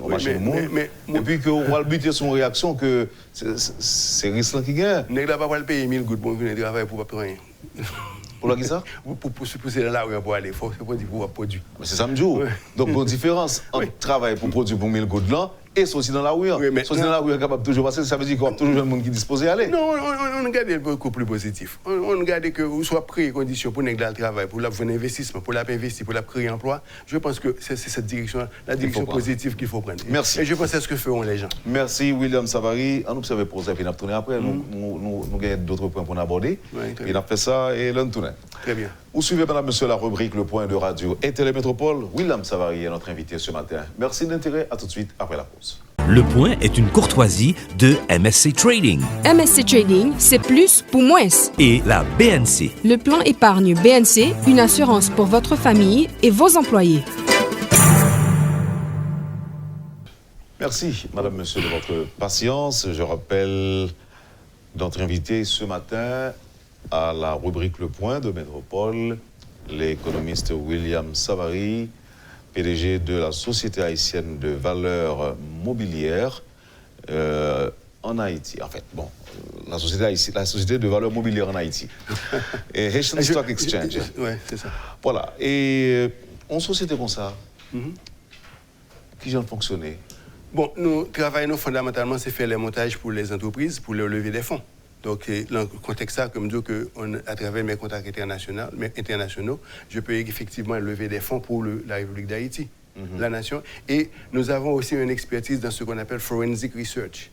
et puis qu'on va le buter sur une réaction que c'est risque qui gagne. On ne va pas payer 1000 gouttes pour venir travailler pour pas rien. Pour la qui ça? Pour se pousser dans la rue pour aller, il faut pour produire. Mais c'est ça me dit. Donc, il y a une différence entre travailler pour produire pour 1000 gouttes là et sortir dans la rue. Sortir dans la rue est capable de toujours passer, ça veut dire qu'il y a toujours un monde qui est disposé à aller. Non, on regarde beaucoup plus positif. On regarde que vous soyez prêts les conditions pour le travail, pour un investissement, pour investir, pour créer emploi. Je pense que c'est cette direction, la direction positive qu'il faut prendre. Merci. Et je pense que c'est ce que feront les gens. Merci William Savary. On observe pour ça et puis on va tourner après. Nous avons d'autres points pour aborder. Et on a fait ça et l'on tourne. Très bien. Vous suivez, madame, monsieur, la rubrique Le Point de Radio et Télémétropole. William Savary est notre invité ce matin. Merci de l'intérêt. À tout de suite après la pause. Le point est une courtoisie de MSC Trading MSC Trading, c'est plus pour moins. et la BNC. Le plan épargne BNC, une assurance pour votre famille et vos employés. Merci, Madame, Monsieur, de votre patience. Je rappelle notre invité ce matin à la rubrique Le Point de Métropole, l'économiste William Savary, PDG de la Société haïtienne de valeurs mobilières en Haïti. En fait, bon, la société de valeurs mobilières en Haïti. Et Haitian Stock Exchange. Oui, c'est ça. Voilà. Et en société comme ça, qui vient de fonctionner? Bon, nous travaillons fondamentalement, c'est faire les montages pour les entreprises, pour leur lever des fonds. Donc, dans le contexte ça, comme dire que à travers mes contacts internationaux, je peux effectivement lever des fonds pour la République d'Haïti, la nation. Et nous avons aussi une expertise dans ce qu'on appelle forensic research.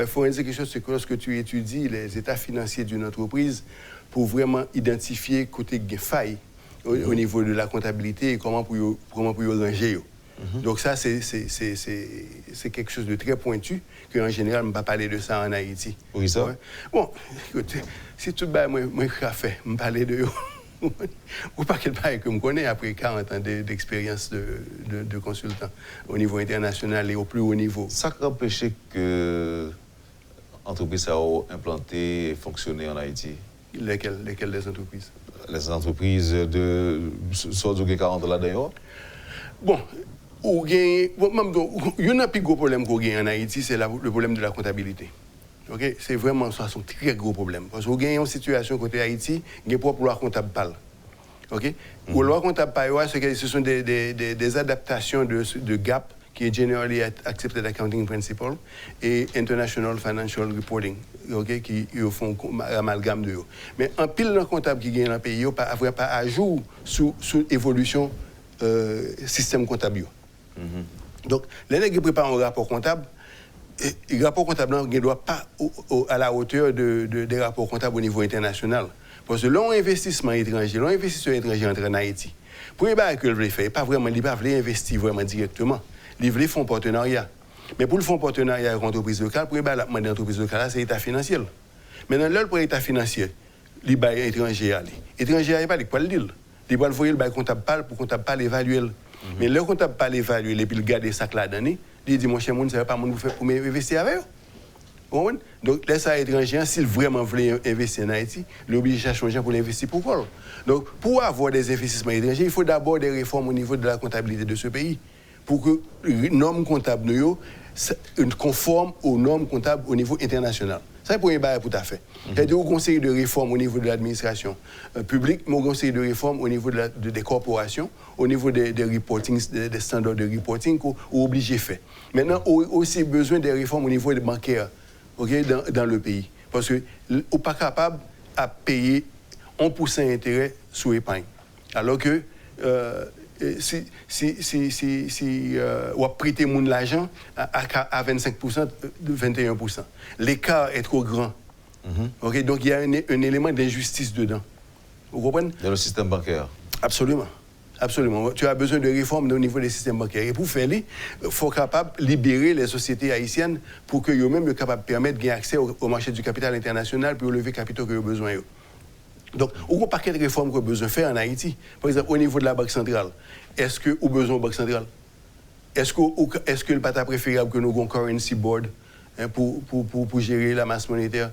Forensic research, c'est que lorsque tu étudies les états financiers d'une entreprise pour vraiment identifier côté faille au niveau de la comptabilité et comment pour y ranger. Donc ça, c'est quelque chose de très pointu, qu'en général, je ne vais pas parler de ça en Haïti. Oui, ça? Ouais. Bon, écoute, si tout le monde, moi, je fait, je parler de ou pas quel bail que je connais après 40 ans d'expérience de consultant au niveau international et au plus haut niveau. Ça a empêché que l'entreprise a implanté et fonctionné en Haïti? Lesquelles des entreprises? Les entreprises de soit de 40 là d'ailleurs? Bon, il y a un plus gros problème qu'on a en Haïti, c'est le problème de la comptabilité. Okay? C'est vraiment ça, un très gros problème. Parce qu'on a une situation côté Haïti, il y a pas de loi comptable PAL. Okay? La loi comptable PAL, ce sont des adaptations de GAP, qui est Generally Accepted Accounting Principle, et International Financial Reporting, okay? Qui font amalgame de eux. Mais en pile de comptable qui gagne dans le pays, il n'y a pas à jour sous l'évolution système comptable. Donc, les gens qui préparent un rapport comptable, le rapport comptable ne doit pas à la hauteur des rapports comptables au niveau international. Parce que l'investissement étranger, l'investisseur étranger entre en Haïti, pour les choses qu'il veut faire, il ne veut pas investir vraiment directement. Il veut faire un partenariat. Mais pour le faire un partenariat avec l'entreprise locale, pour les demander l'entreprise locale, c'est l'état financier. Maintenant, là, pour l'état financier, les bails étrangers, l'étranger n'a pas de quoi le dire. Il va envoyer le bail comptable pour comptable pas l'évaluer. Mais le comptable pas l'évaluer et puis le garder ça là dedans, il dit mon cher monde, ça va pas mon pour m'investir avec eux. Donc là ça étranger s'il vraiment voulait investir en Haïti, il est obligé de changer pour l'investir pourquoi. Donc pour avoir des investissements étrangers, il faut d'abord des réformes au niveau de la comptabilité de ce pays pour que les normes comptables conforment aux normes comptables au niveau international. Ça, c'est pour un bail tout à fait. C'est-à-dire au conseil de réforme au niveau de l'administration publique, mais au conseil de réforme au niveau des corporations, au niveau des reporting, des standards de reporting qu'on est obligé de faire. Maintenant, on a aussi besoin des réformes au niveau des bancaires, okay, dans le pays. Parce qu'on n'est pas capable de payer 1% d'intérêt sur l'épargne. Alors que si on prête l'argent à 25%, 21%. L'écart est trop grand. Okay? Donc il y a un élément d'injustice dedans. Vous comprenez? Dans le système bancaire. Absolument. Absolument. Tu as besoin de réformes au niveau des systèmes bancaires. Et pour faire il faut capable libérer les sociétés haïtiennes pour que eux-mêmes soient capables de permettre de gagner accès au marché du capital international pour lever les capitaux qu'ils ont besoin. Donc, il y a un paquet de réformes qu'on a besoin de faire en Haïti. Par exemple, au niveau de la Banque centrale, est-ce qu'on a besoin de Banque centrale? Est-ce que le pas préférable que nous ayons un currency board pour gérer la masse monétaire?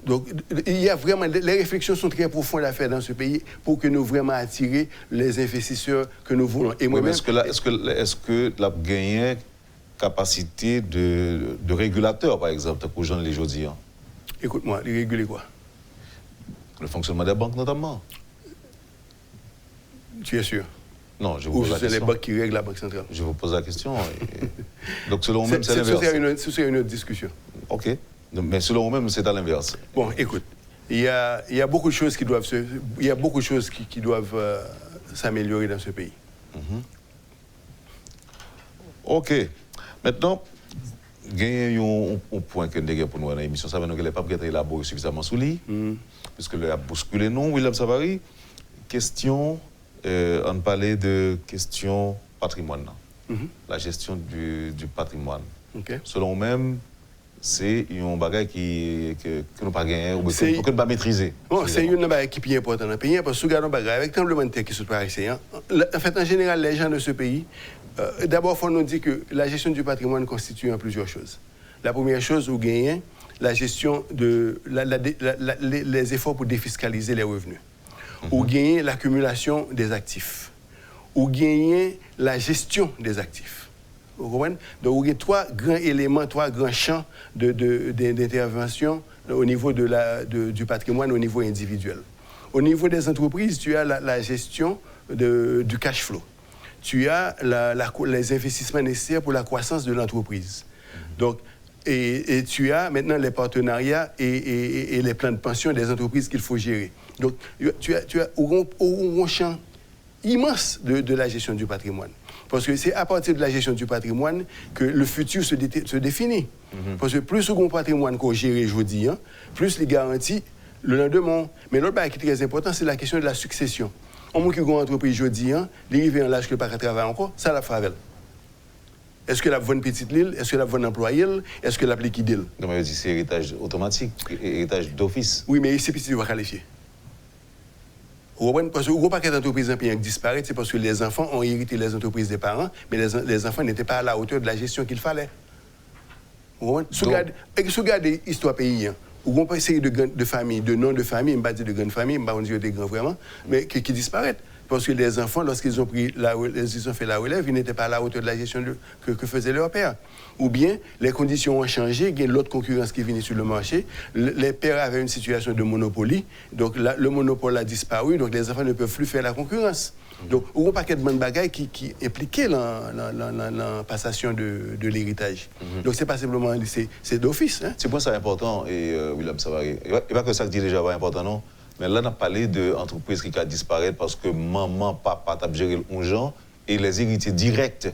Donc, il y a vraiment, les réflexions sont très profondes à faire dans ce pays pour que nous vraiment attirer les investisseurs que nous voulons. Et est-ce que la gagné capacité de régulateur, par exemple, pour Jean les Jodi? Écoute-moi, les réguler quoi? Le fonctionnement des banques, notamment. Tu es sûr? Non, je vous pose la question. Ou c'est les banques qui règlent la Banque centrale? Je vous pose la question. Donc, selon vous-même, c'est l'inverse. C'est une autre discussion. OK. Mais selon vous-même, c'est à l'inverse. Bon, écoute, il y a beaucoup de choses qui doivent s'améliorer dans ce pays. OK. Maintenant, il y a un point que nous avons pour nous dans l'émission. Ça veut dire que les papes qui ont élaboré suffisamment sous lit, puisque le a bousculé non, William Savary. Question, on parlait de question patrimoine. la gestion du patrimoine. Okay. Selon moi-même, c'est un bagage que nous pas gagner ou que nous pas maîtriser. Bon, c'est une bagage qui est importante dans le pays parce que regardons bagage avec tremblement de terre qui se passe ici. En fait, en général, les gens de ce pays, d'abord, il faut nous dire que la gestion du patrimoine constitue en plusieurs choses. La première chose, vous gagnez la gestion de les efforts pour défiscaliser les revenus. Vous gagnez l'accumulation des actifs. Vous gagnez la gestion des actifs. Vous comprenez? Donc, vous avez 3 grands éléments, 3 grands champs d'intervention au niveau du patrimoine au niveau individuel. Au niveau des entreprises, tu as la gestion du cash flow. Tu as les investissements nécessaires pour la croissance de l'entreprise. Donc, et tu as maintenant les partenariats et les plans de pension des entreprises qu'il faut gérer. Donc, tu as un champ immense de la gestion du patrimoine. Parce que c'est à partir de la gestion du patrimoine que le futur se définit. Parce que plus on a un patrimoine qu'on gère aujourd'hui, plus les garanties le lendemain. Mais l'autre chose qui est très important, c'est la question de la succession. On a une entreprise aujourd'hui, il arrive à l'âge que le pas travailler encore, ça la fera. Est-ce que la bonne petite l'île? Est-ce que la bonne employée? Est-ce que la liquide? Non, mais c'est héritage automatique, héritage d'office. Oui, mais c'est petit, tu vas qualifier. Parce que le paquet d'entreprises en pays disparaît, c'est parce que les enfants ont hérité les entreprises des parents, mais les enfants n'étaient pas à la hauteur de la gestion qu'il fallait. Si vous regardez l'histoire pays, où on peut essayer de familles, de noms de familles, je ne vais pas dire de grandes familles, je ne vais pas dire des grands vraiment, mais qui disparaissent. Parce que les enfants, lorsqu'ils ont fait la relève, ils n'étaient pas à la hauteur de la gestion que faisait leur père. Ou bien, les conditions ont changé, il y a l'autre concurrence qui est venue sur le marché, les pères avaient une situation de monopoly, donc le monopole a disparu, donc les enfants ne peuvent plus faire la concurrence. Donc, il y a un paquet de bonnes bagailles qui impliquaient la passation de l'héritage. Donc, c'est pas simplement, c'est d'office. Hein? C'est pour ça important, et William Savary, et pas que ça dit déjà pas important, non? Mais là, on a parlé d'entreprises qui ont disparu parce que maman, papa, t'as géré le gens et les héritiers directs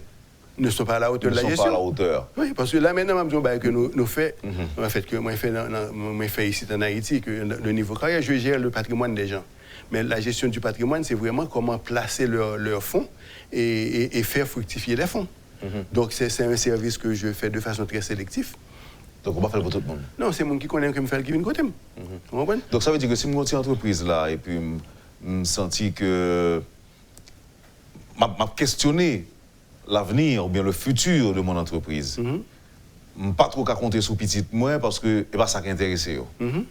ne sont pas à la hauteur de la gestion. Ne sont pas à la hauteur. Oui, parce que là, maintenant, que nous faisons, en fait, que moi, je fais ici en Haïti, que le niveau carrière, je gère le patrimoine des gens. Mais la gestion du patrimoine, c'est vraiment comment placer leurs fonds et faire fructifier les fonds. Donc, c'est un service que je fais de façon très sélective. Donc, on va faire pour tout le monde? Non, c'est le monde qui connaît qui me fait qui vient de côté. Donc, ça veut dire que si je suis une entreprise là, et puis je sens que je questionner l'avenir ou bien le futur de mon entreprise, je ne pas trop qu'à compter sur petit moi parce que c'est pas ça qui intéresse.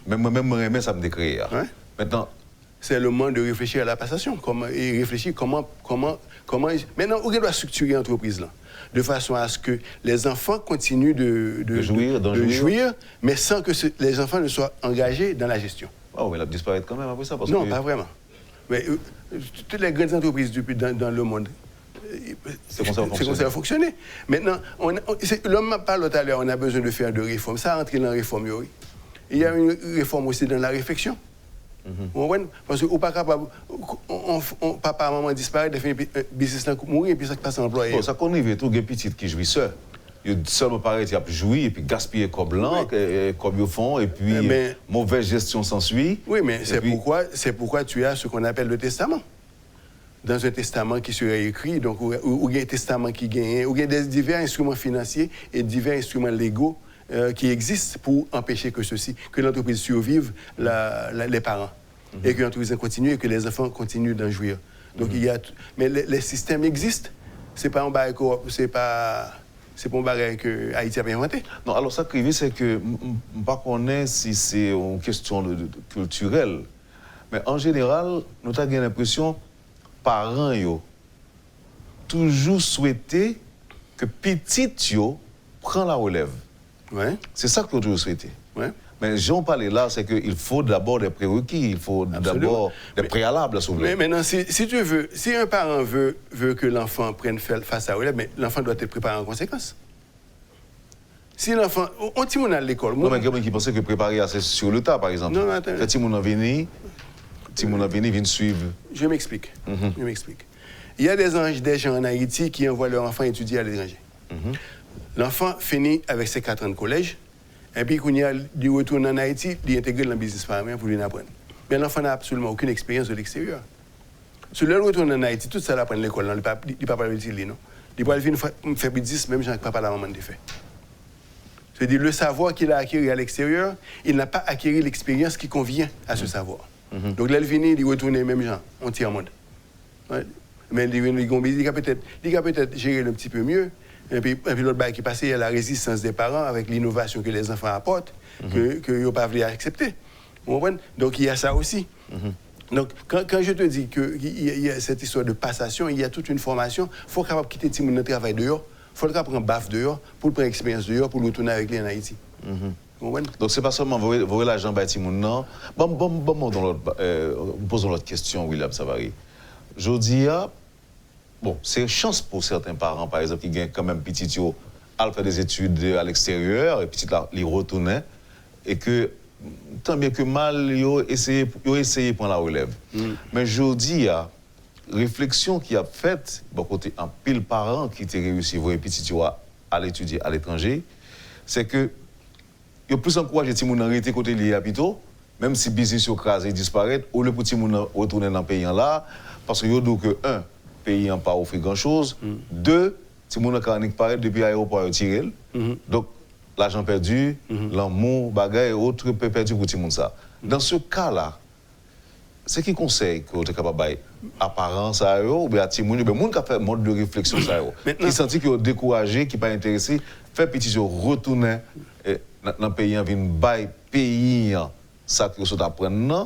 Même ça me décrée. Ouais. Maintenant, c'est le moment de réfléchir à la passation et réfléchir comment. Maintenant, on doit structurer l'entreprise là, de façon à ce que les enfants continuent de jouir, mais sans que les enfants ne soient engagés dans la gestion. Oh, mais elle va disparaître quand même après ça. Parce non, que... pas vraiment. Mais toutes les grandes entreprises dans le monde, c'est comme ça va fonctionner. Maintenant, l'homme parle tout à l'heure, on a besoin de faire de réformes. Ça rentre dans la réforme, oui. Il y a une réforme aussi dans la réflexion. Parce que papa, maman disparaît, il fait un business mourir et puis ça passe à l'employé. Bon, ça connaît tout les petites qui jouent seul. Il seulement pareil, il a joué et puis gaspiller comme blanc, comme ils font, et puis mauvaise gestion s'ensuit. Oui, mais c'est pourquoi tu as ce qu'on appelle le testament. Dans un testament qui serait écrit, donc où il y a un testament qui gagne, où il y a divers instruments financiers et divers instruments légaux qui existent pour empêcher que l'entreprise survive les parents. Et que l'entreprise continue et que les enfants continuent d'en jouir. Donc mais les systèmes existent. C'est pas un bagage que Haïti a bien inventé. Non, alors ça qui c'est que je ne connais pas si c'est une question culturelle, mais en général, nous avons l'impression parents yo toujours souhaité que petit yo prend la relève. Ouais. C'est ça que nous toujours souhaité. Ouais. Mais j'en parlais là, c'est qu'il faut d'abord des prérequis, il faut d'abord des préalables à soulever. Mais maintenant, si un parent veut que l'enfant prenne face à la relève, mais l'enfant doit être préparé en conséquence. Si l'enfant, on dit à l'école. Non, mais il y a quelqu'un qui pensait que préparer c'est sur le tas, par exemple. Non, attends. Quand Timon a venu, vient suivre. Je m'explique. Il y a des gens en Haïti qui envoient leur enfant étudier à l'étranger. L'enfant finit avec ses 4 ans de collège, et puis quand il retourne en Haïti, il intègre dans le business familial pour lui apprendre. Mais l'enfant n'a absolument aucune expérience de l'extérieur. Si il retourne en Haïti, tout ça l'apprend à l'école, il ne peut pas l'utiliser, non? Il va venir faire 10, même Jean papa la maman de fait. C'est-à-dire le savoir qu'il a acquis à l'extérieur, il n'a pas acquis l'expérience qui convient à ce savoir. Donc là, il vient, il retourne même gens, on tire monde. Ouais. Mais il a peut-être géré un petit peu mieux. Et puis l'autre bail qui est passé, il y a la résistance des parents avec l'innovation que les enfants apportent, que ils n'ont pas voulu accepter. Vous comprenez? Donc il y a ça aussi. Donc quand je te dis qu'il y a cette histoire de passation, il y a toute une formation, il faut capable quitter Timoun dans le travail dehors, il faut capable prendre baffe dehors, pour prendre expérience dehors, pour retourner avec lui en Haïti. Donc c'est pas seulement vous l'argent bâti Timoun, non. Posons l'autre question, William Savary. Je dis, bon, c'est une chance pour certains parents, par exemple, qui gagnent quand même petit yo à faire des études à l'extérieur, et petit là, ils retournent, et que tant bien que mal, ils ont essayé de prendre la relève. Mais je dis, réflexion qui a faite, bon côté un pile parents qui ont réussi à voir petit yo à l'étudier à l'étranger, c'est que ils ont plus encouragé les gens à rester côté lié à Pito, même si le business est crasé et disparaît, ou le petit gens retourner dans le pays là, parce que ils disent que, un, le pays n'a pas offert grand-chose, deux, les gens ont paraît depuis l'aéroport, ils tirent. Donc, l'argent perdu, l'amour, bagaille et autres perdu pour tout le monde. Dans ce cas-là, c'est qui conseille que vous êtes capable de apparence à eux, ou bien à tout le monde qui a fait un mode de réflexion à eux, qui sentit qu'ils sont découragés, qui ne sont pas intéressés, faire petit jour retourner dans le pays, venir bailler pays, ça que vous apprenez,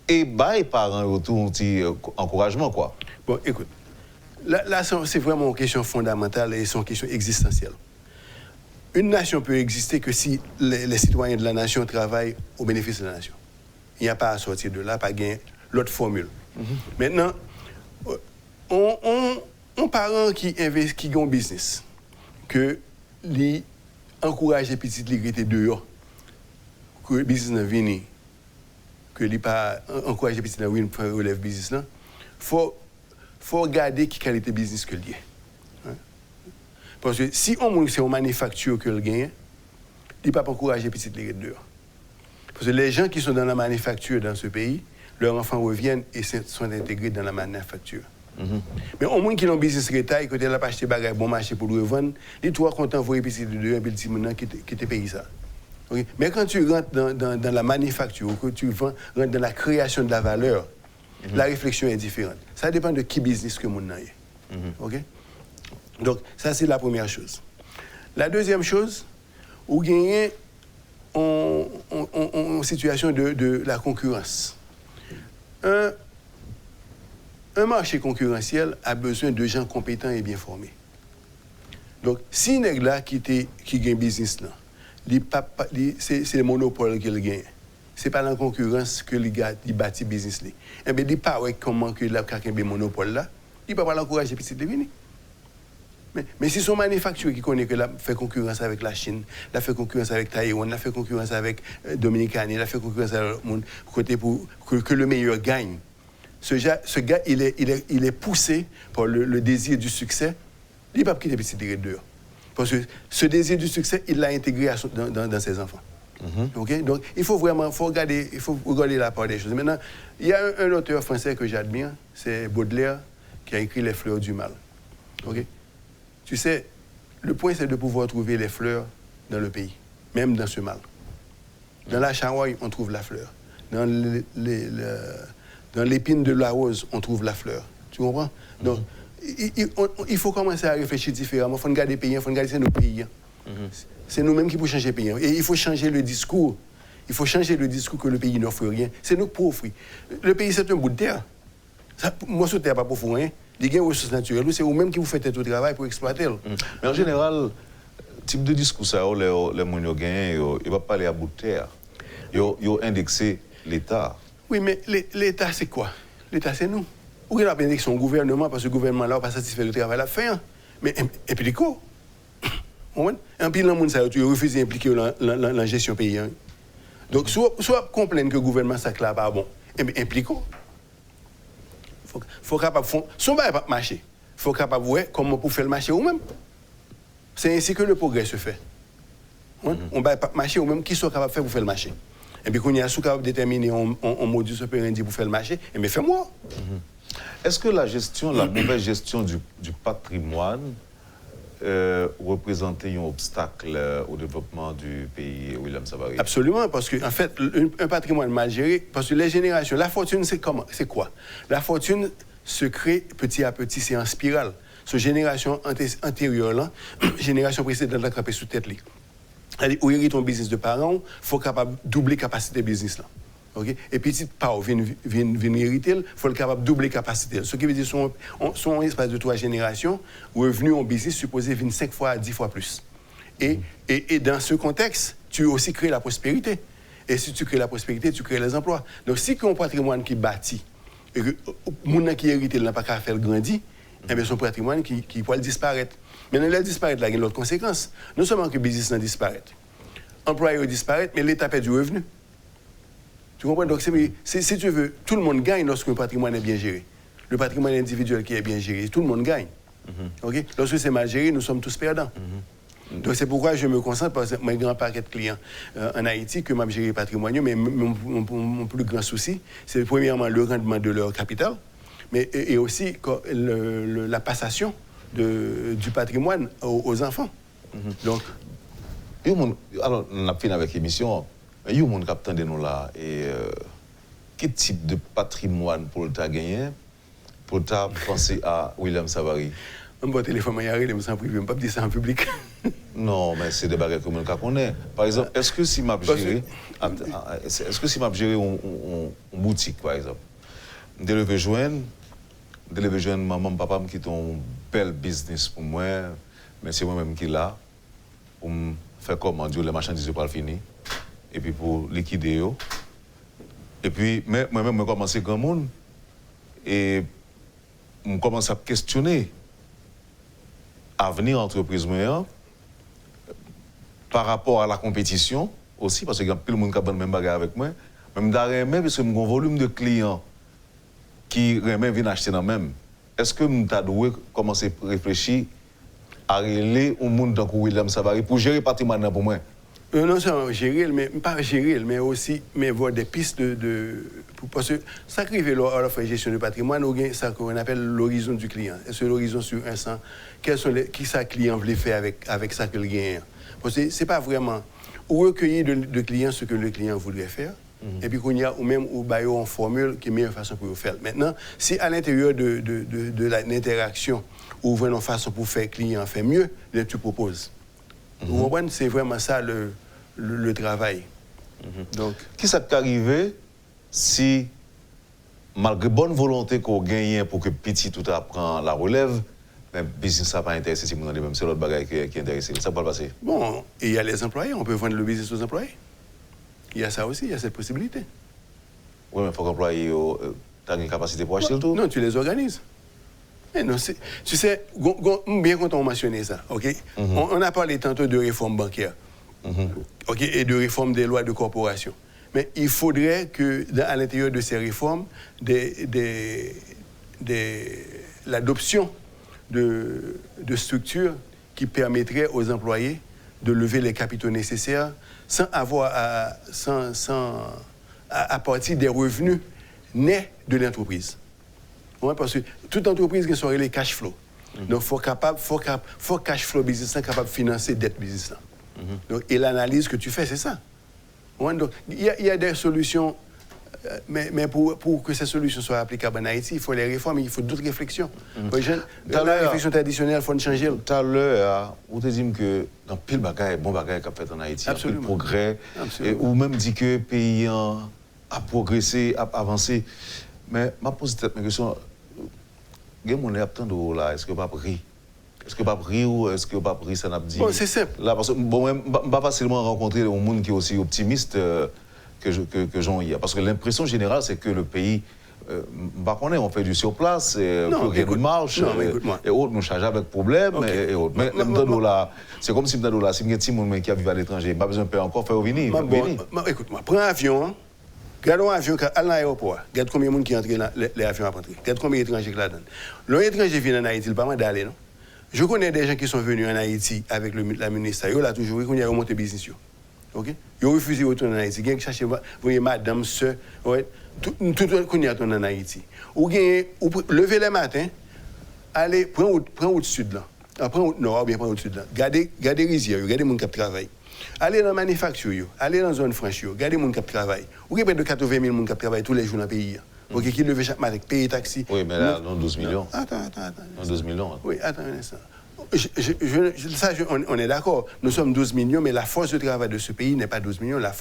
et bailler parents retour un petit encouragement, quoi. Bon, écoute, là c'est vraiment une question fondamentale et c'est une question existentielle. Une nation peut exister que si les citoyens de la nation travaillent au bénéfice de la nation. Il n'y a pas à sortir de là, pas gagner l'autre formule. Maintenant, on parents qui investissent, qui ont un business, que les encouragent les petites ligrités dehors, que le business n'a venu, que les pas encouragent les petites ligrités pour relève business là, faut regarder quelle qualité business que lié. Parce que si on c'est une manufacture que le gagne, il ne peut pas encourager les petites ligrités dehors. Parce que les gens qui sont dans la manufacture dans ce pays, leurs enfants reviennent et sont intégrés dans la manufacture. Mais au moins qui ont un business retail, quand ils n'ont pas acheté des bon marché pour le revendre, ils sont contents de voir les petits de un petit moment qui te paye ça. Okay? Mais quand tu rentres dans la manufacture, quand tu rentres dans la création de la valeur, la réflexion est différente. Ça dépend de qui business que mon est. Okay? Donc, ça, c'est la première chose. La deuxième chose, vous gagnez en situation de la concurrence. Un marché concurrentiel a besoin de gens compétents et bien formés. Donc, si un là qui gagne business là, c'est le monopole qu'il gagne. Ce n'est pas la concurrence que il bâtit business là. Eh bien, il ne dit pas comment que la quelqu'un a un monopole là, il ne peut pas l'encourager petit de venir. Mais si son manufacture qui connaît que la fait concurrence avec la Chine, la fait concurrence avec Taïwan, la fait concurrence avec Dominicaine, la fait concurrence avec le monde, côté pour que le meilleur gagne. Ce gars, il est poussé par le désir du succès. Il ne peut pas quitter petit dehors. Parce que ce désir du succès, il l'a intégré dans ses enfants. Okay? Donc, il faut regarder la part des choses. Maintenant, il y a un auteur français que j'admire, c'est Baudelaire, qui a écrit Les fleurs du mal. Okay? Tu sais, le point, c'est de pouvoir trouver les fleurs dans le pays, même dans ce mal. Dans la charogne, on trouve la fleur. Dans l'épine de la rose, on trouve la fleur. Tu comprends? Donc, il faut commencer à réfléchir différemment. Il faut regarder les pays, il faut regarder nos pays. C'est nous-mêmes qui pouvons changer le pays. Et il faut changer le discours. Il faut changer le discours que le pays n'offre rien. C'est nous qui offrir. Le pays, c'est un bout de terre. Moi, ce terre pas pour rien. Il y a des ressources naturelles, c'est vous-même qui vous faites tout le travail pour exploiter. Mais en général, type de discours, ça, les gens gagnent, ils ne vont pas parler à bout de terre. Ils ont indexé l'État. Oui, mais l'État, c'est quoi? L'État, c'est nous. Ou il a indexé son gouvernement, parce que le gouvernement, là, n'a pas satisfait le travail à la fin. Mais impliquez. Un peu, les gens refusent d'impliquer dans la gestion paysanne. Donc, soit complaignent que le gouvernement, ça n'est pas bon, impliquez. Faut capable son bail pas marcher. Il faut capable voir comment pour faire le marché ou même. C'est ainsi que le progrès se fait. On bail pas marcher ou même qui soit capable de faire pour faire le marché. Et puis qu'on y a sous capable déterminer un modus operandi pour faire le marché, et bien fais-moi. Est-ce que la mauvaise gestion du patrimoine représentait un obstacle au développement du pays, William Savary? Absolument, parce qu'en fait, un patrimoine mal géré, parce que les générations, la fortune, c'est quoi? La fortune se crée petit à petit, c'est en spirale. Sur génération antérieure, là, génération précédente, l'attraper sous tête. Ou hérite ton business de parents, il faut capable doubler capacité business là. Okay? Et petit part vient hériter, il faut le capable doubler capacité. Ce qui veut dire son espace de 3 générations, revenu en business supposé venir 5 fois à 10 fois plus. Et dans ce contexte, tu aussi crées la prospérité. Et si tu crées la prospérité, tu crées les emplois. Donc si tu as un patrimoine qui bâtit, et que le monde qui hérite n'a pas qu'à faire grandir, eh bien son patrimoine qui peut disparaître. Mais il disparaître là, il y a l'autre conséquence. Non seulement que le business disparaît, l'employeur disparaît, mais l'État perd du revenu. Tu comprends? Donc, si tu veux, tout le monde gagne lorsque le patrimoine est bien géré. Le patrimoine individuel qui est bien géré, tout le monde gagne. Okay? Lorsque c'est mal géré, nous sommes tous perdants. Donc, c'est pourquoi je me concentre, parce que j'ai un grand paquet de clients en Haïti que m'a géré patrimoine, mais mon plus grand souci, c'est premièrement le rendement de leur capital, mais et aussi la passation du patrimoine aux enfants. Donc, alors, on a fini avec l'émission. Il y a un monde qui attend de nous là. Et quel type de patrimoine pour le gagner, pour penser à William Savary? Mon téléphone m'a yaré, je me sens privé, je ne peux pas dire ça en public. Non, mais c'est des bagages que je connais. Par exemple, est-ce que si m'a géré une boutique, par exemple, je devais joindre maman, papa qui ont un bel business pour moi, mais c'est moi-même qui l'a, pour me faire comment dire, les marchandises pas fini, et puis pour liquider. Et puis, moi-même, je commence à grand monde, et je commence à questionner l'avenir entreprise moyenne par rapport à la compétition aussi, parce qu'il y a plus de monde qui a le même bagage avec moi, même d'arrêter, parce que j'ai un volume de clients qui viennent acheter dans même. Est-ce que nous devons commencer à réfléchir à régler au monde dans William Savary pour gérer le patrimoine pour moi? Non seulement gérer, mais pas gérer, mais aussi voir des pistes parce que ça qui arrive à la gestion du patrimoine, on a ça qu'on appelle l'horizon du client. Est-ce que l'horizon sur un sens, qui ça client veut faire avec ça que le gagne? Parce que c'est pas vraiment recueillir de clients ce que le client voudrait faire. Et puis qu'on y a ou même ou bailler en formule qui est meilleure façon pour le faire. Maintenant, si à l'intérieur de l'interaction ou vraiment façon pour faire client faire mieux, là, tu proposes. Vous comprenez? C'est vraiment ça le travail. Donc, qui ça peut arriver si, malgré bonne volonté qu'on gagne pour que petit tout apprend la relève, mais le business n'a pas intéressé si vous même c'est l'autre bagage qui est intéressé. Ça peut passer. Bon, et il y a les employés, on peut vendre le business aux employés. Il y a ça aussi, il y a cette possibilité. Oui, mais il faut que l'employé ait une capacité pour acheter le tout. Non, tu les organises. Mais non, tu sais, bien quand on mentionnait ça, ok? On a parlé tantôt de réforme bancaire, ok, et de réforme des lois de corporation. Mais il faudrait que, à l'intérieur de ces réformes, l'adoption de structures qui permettraient aux employés de lever les capitaux nécessaires sans avoir à partir des revenus nés de l'entreprise. Ouais, parce que toute entreprise qui sont les cash flow. Donc, il faut cash flow business capable de financer dette business. Donc, et l'analyse que tu fais, c'est ça. Ouais, donc, il y a des solutions, mais pour que ces solutions soient applicables en Haïti, il faut les réformes, il faut d'autres réflexions. La réflexion traditionnelle, il faut changer. Tout à l'heure, vous te dites que dans pile bagaille, bon bagaille qu'a fait en Haïti, il y a le progrès, ou même dit que le pays a progressé, a avancé. Mais je pose cette question, il y a des gens là, est-ce que pas pris? Est-ce que pas pris ou est-ce que pas pris, ça n'a pas dit? Bon, c'est simple. Là, parce que bon, je ne vais pas facilement rencontrer un monde qui est aussi optimiste que Jean hier. Parce que l'impression générale, c'est que le pays, on fait du surplace, de marche, et autres, nous chargeons avec problème, et autres. Mais là, c'est comme si là, si il y a un petit monde qui vit à l'étranger, pas besoin de payer encore, faire venir. Écoute-moi, prends un avion. Regarde un avion à l'aéroport. Regarde combien de monde qui entre dans les avions à rentrer. Regarde combien d'étrangers qui là-dedans. L'étranger vient en Haïti, il pas mal d'aller, non? Je connais des gens qui sont venus en Haïti avec la ministre. Ils ont toujours remonté business. OK? Ils ont refusé de retourner en Haïti. Ils ont cherché, vous voyez, madame, soeur, ouais, tout le monde est en Haïti. Ou lever le matin, aller, prendre route sud là. Prendre route nord, ou bien prendre route sud là. Gardez rizières, gardez les gens qui travaillent. Allez dans la manufacture, allez dans la zone franche, regardez les gens qui travaillent. Vous avez près de 80 000 personnes qui travaillent tous les jours dans le pays. OK, qui levent chaque matin, payent taxi. Oui, mais là, non, 12 millions. Attends. Non, 12 millions. Hein. Oui, attends un instant. On est d'accord, nous sommes 12 millions, mais la force de travail de ce pays n'est pas 12 millions. La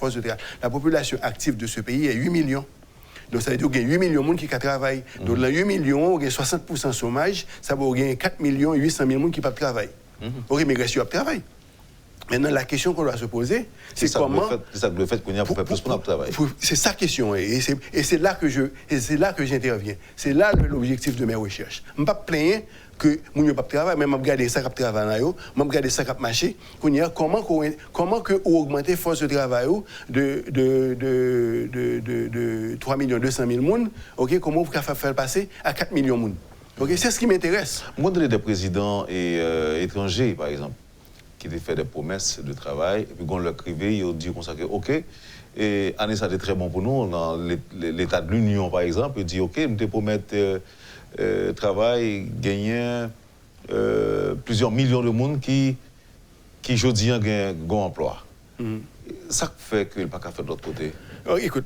population active de ce pays est 8 millions. Donc ça veut dire qu'il y a 8 millions de gens qui travaillent. Donc dans 8 millions, il y a 60% de chômage, ça veut dire qu'il y a 4 800 000 personnes qui ne travaillent pas. OK, mais il reste du travail. Maintenant, la question qu'on doit se poser, c'est comment... C'est ça le fait qu'on y a pour faire plus pour notre travail. C'est sa question, et c'est là que j'interviens. C'est là l'objectif de mes recherches. Je ne me plains pas que mon ne pas travailler, mais je regarde ça qui travaille, je regarde ça qui marche. Comment que augmenter la force de travail de 3 200 000 personnes, OK, comment vous pouvez faire passer à 4 millions de personnes. OK, c'est ce qui m'intéresse. Moi, je des présidents étrangers, par exemple, qui ont fait des promesses de travail, et puis quand on leur écrivait, ils ont dit que OK, et année ça était très bon pour nous, dans l'état de l'Union par exemple, ils disent OK, nous te promettons travail, gagner plusieurs millions de monde qui aujourd'hui ont un emploi. Ça fait qu'il n'y a pas qu'à faire de l'autre côté. Alors, écoute,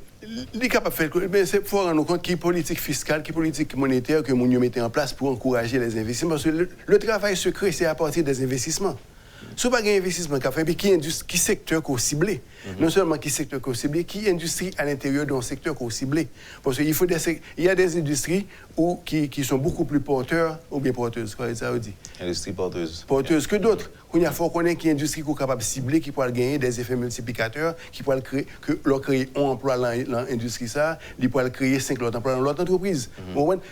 les capables de faire, mais il faut rendre compte qu'il y a politique fiscale, qu'il y a politique monétaire que nous mettons en place pour encourager les investissements. Parce que le travail secret, c'est à partir des investissements. Si vous n'avez pas d'investissement qu'a fait, qui secteur qu'on cible. Non seulement qui secteur qu'on cible, qui industrie à l'intérieur d'un secteur qu'on cible. Parce qu'il y a des industries qui sont beaucoup plus porteurs ou bien porteuses, quoi ça veut dire. Industrie porteuse. Porteuses que d'autres. Il faut connaître qu'il y a une industrie qui est capable de cibler, qui peut gagner des effets multiplicateurs, qui peut créer un emploi dans l'industrie, qui peut créer 5 autres emplois dans l'autre entreprise.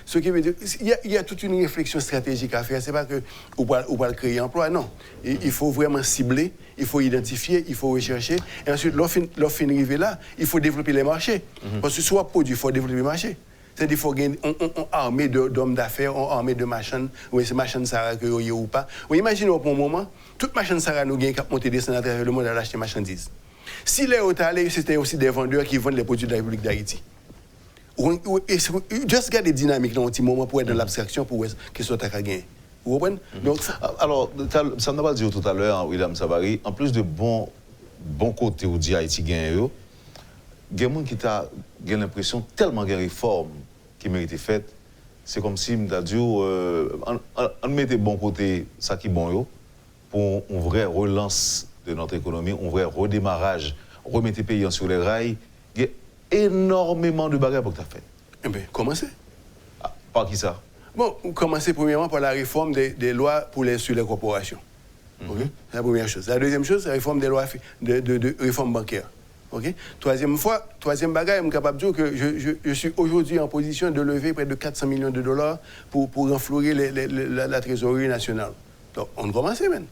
Ce qui veut dire, il y a toute une réflexion stratégique à faire. Ce n'est pas que on va créer un emploi, non. Il faut vraiment cibler, il faut identifier, il faut rechercher. Et ensuite, lorsqu'on arrive là, il faut développer les marchés. Parce que soit produit, il faut développer les marchés. C'est-à-dire qu'il faut gagner une armée d'hommes d'affaires, une armée de machines, ou ces machines Sarah que vous ou pas. Imaginez pour un moment, toute machine Sarah nous gagne qui monter descendre à travers le monde à acheter marchandises. Si les autres allaient, c'était aussi des vendeurs qui vendent les produits de la République d'Haïti. Juste regarder les dynamiques dans un petit moment pour être dans l'abstraction pour que ce soit à gagner. Vous comprenez? Donc, alors, ça n'a pas dit tout à l'heure, William Savary, en plus de bon côté où dit Haïti gagne, il y a des gens qui ont l'impression tellement qu'il y a une réforme qui mérite faite, c'est comme si on a dit on mettait bon côté ça qui est bon pour une vraie relance de notre économie, un vrai redémarrage, remettre les pays sur les rails. Il y a énormément de bagages pour que tu as fait. Eh bien, commencez. Par qui ça? Bon, commencez premièrement par la réforme des lois sur les corporations. Okay? C'est la première chose. La deuxième chose, c'est la réforme des lois de réforme bancaire. Okay? Troisième bagage, je suis capable de dire que je suis aujourd'hui en position de lever près de 400 millions de dollars pour renflouer la trésorerie nationale. Donc, on commence maintenant.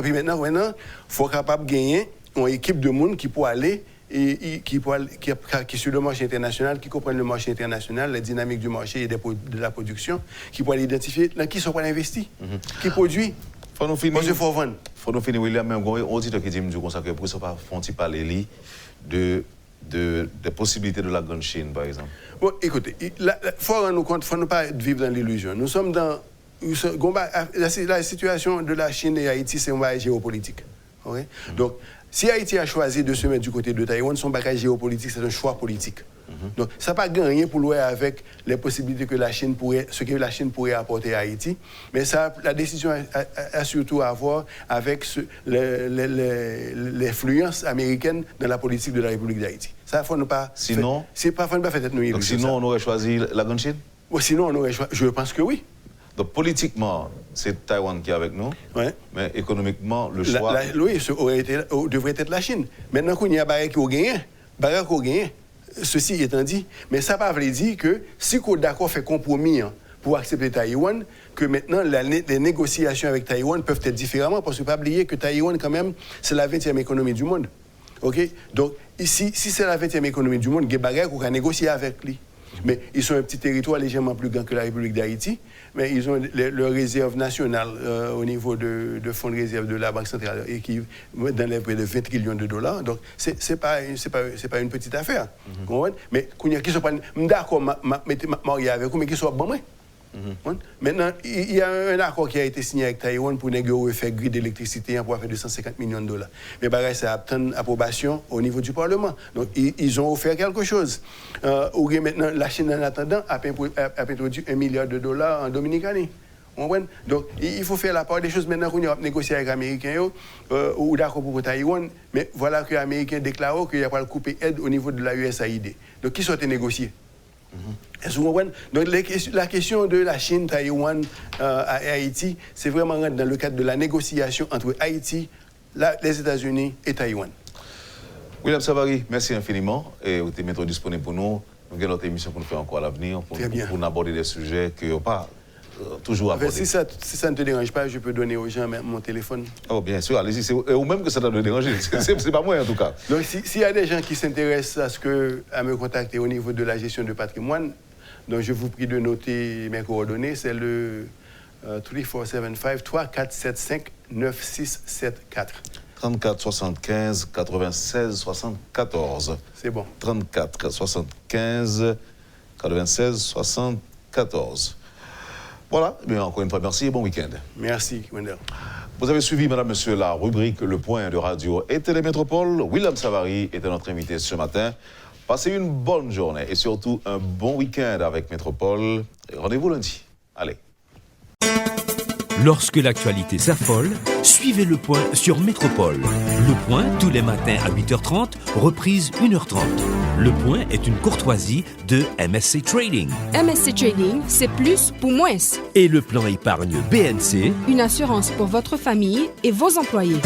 Puis maintenant, il faut être capable de gagner une équipe de monde qui peut aller qui sur le marché international, qui comprennent le marché international, la dynamique du marché et de la production, qui peut aller identifier dans qui sont pas investis, qui produit. Faut nous finir. Faut nous finir, William, mais on auditeur qui dit que pour ça, faut-il parler des possibilités de la grande Chine, par exemple? Bon, écoutez, il faut rendre compte, il ne faut pas vivre dans l'illusion. Nous sommes dans... La situation de la Chine et Haïti, c'est un bagage géopolitique. Okay? Donc, si Haïti a choisi de se mettre du côté de Taïwan, son bagage géopolitique, c'est un choix politique. Donc, ça n'a pas gagné pour louer avec les possibilités que ce que la Chine pourrait apporter à Haïti, mais la décision a surtout à voir avec l'influence américaine dans la politique de la République d'Haïti. Ça, faut ne pas. Sinon, faut ne pas faire tête nous. Donc, sinon, on aurait choisi la grande Chine? Sinon, on aurait choisi. Je pense que oui. Donc, politiquement, c'est Taïwan qui est avec nous, mais économiquement, le choix... Oui, devrait être la Chine. Maintenant qu'il y a Barré qui a gagné, ceci étant dit, mais ça ne veut pas dire que si on est d'accord fait compromis pour accepter Taïwan, que maintenant les négociations avec Taïwan peuvent être différemment, parce qu'il ne faut pas oublier que Taïwan, quand même, c'est la 20e économie du monde. Okay? Donc, si c'est la 20e économie du monde, il y a des bagages qu'on va négocier avec lui. Mais ils sont un petit territoire légèrement plus grand que la République d'Haïti, mais ils ont leur réserve nationale au niveau de fonds de réserve de la Banque centrale et qui dans les près de 20 trillions de dollars. Donc, c'est pas une petite affaire. Mais qui sont pas d'accord, marié avec vous, mais qui sont bon. Maintenant, il y a un accord qui a été signé avec Taïwan pour négocier faire grid d'électricité pour faire 250 millions de dollars. Mais pareil, ça a obtenu approbation au niveau du Parlement. Donc, ils ont offert quelque chose. Maintenant, la Chine, en attendant, a introduit $1 milliard en Dominicanie. Donc, il faut faire la part des choses. Maintenant qu'on a négocié avec les Américains, ou d'accord pour Taïwan, mais voilà que les Américains déclarent qu'il n'y a pas de couper aide au niveau de la USAID. Donc, qui sont négociés? Est-ce que vous comprenez? Donc la question de la Chine, Taïwan et Haïti, c'est vraiment dans le cadre de la négociation entre Haïti, les États-Unis et Taïwan. William Savary, merci infiniment. Et vous êtes disponible pour nous. Nous avons notre émission pour nous faire encore à l'avenir, pour aborder des sujets que n'ont pas toujours abordés. Si ça ne te dérange pas, je peux donner aux gens mon téléphone. Oh, bien sûr, allez-y. Ou même que ça doit te déranger. C'est pas moi, en tout cas. Donc, s'il y a des gens qui s'intéressent à me contacter au niveau de la gestion de patrimoine, donc je vous prie de noter mes coordonnées. C'est le 3475-3475-9674. 34 75 96 74. C'est bon. 34 75 96 74. Voilà, bien encore une fois, merci et bon week-end. Merci, Wendell. Vous avez suivi, madame, monsieur, la rubrique Le Point de Radio et Télémétropole. William Savary était notre invité ce matin. Passez une bonne journée et surtout un bon week-end avec Métropole. Rendez-vous lundi. Allez. Lorsque l'actualité s'affole, suivez Le Point sur Métropole. Le Point, tous les matins à 8h30, reprise 1h30. Le Point est une courtoisie de MSC Trading. MSC Trading, c'est plus pour moins. Et le plan épargne BNC, une assurance pour votre famille et vos employés.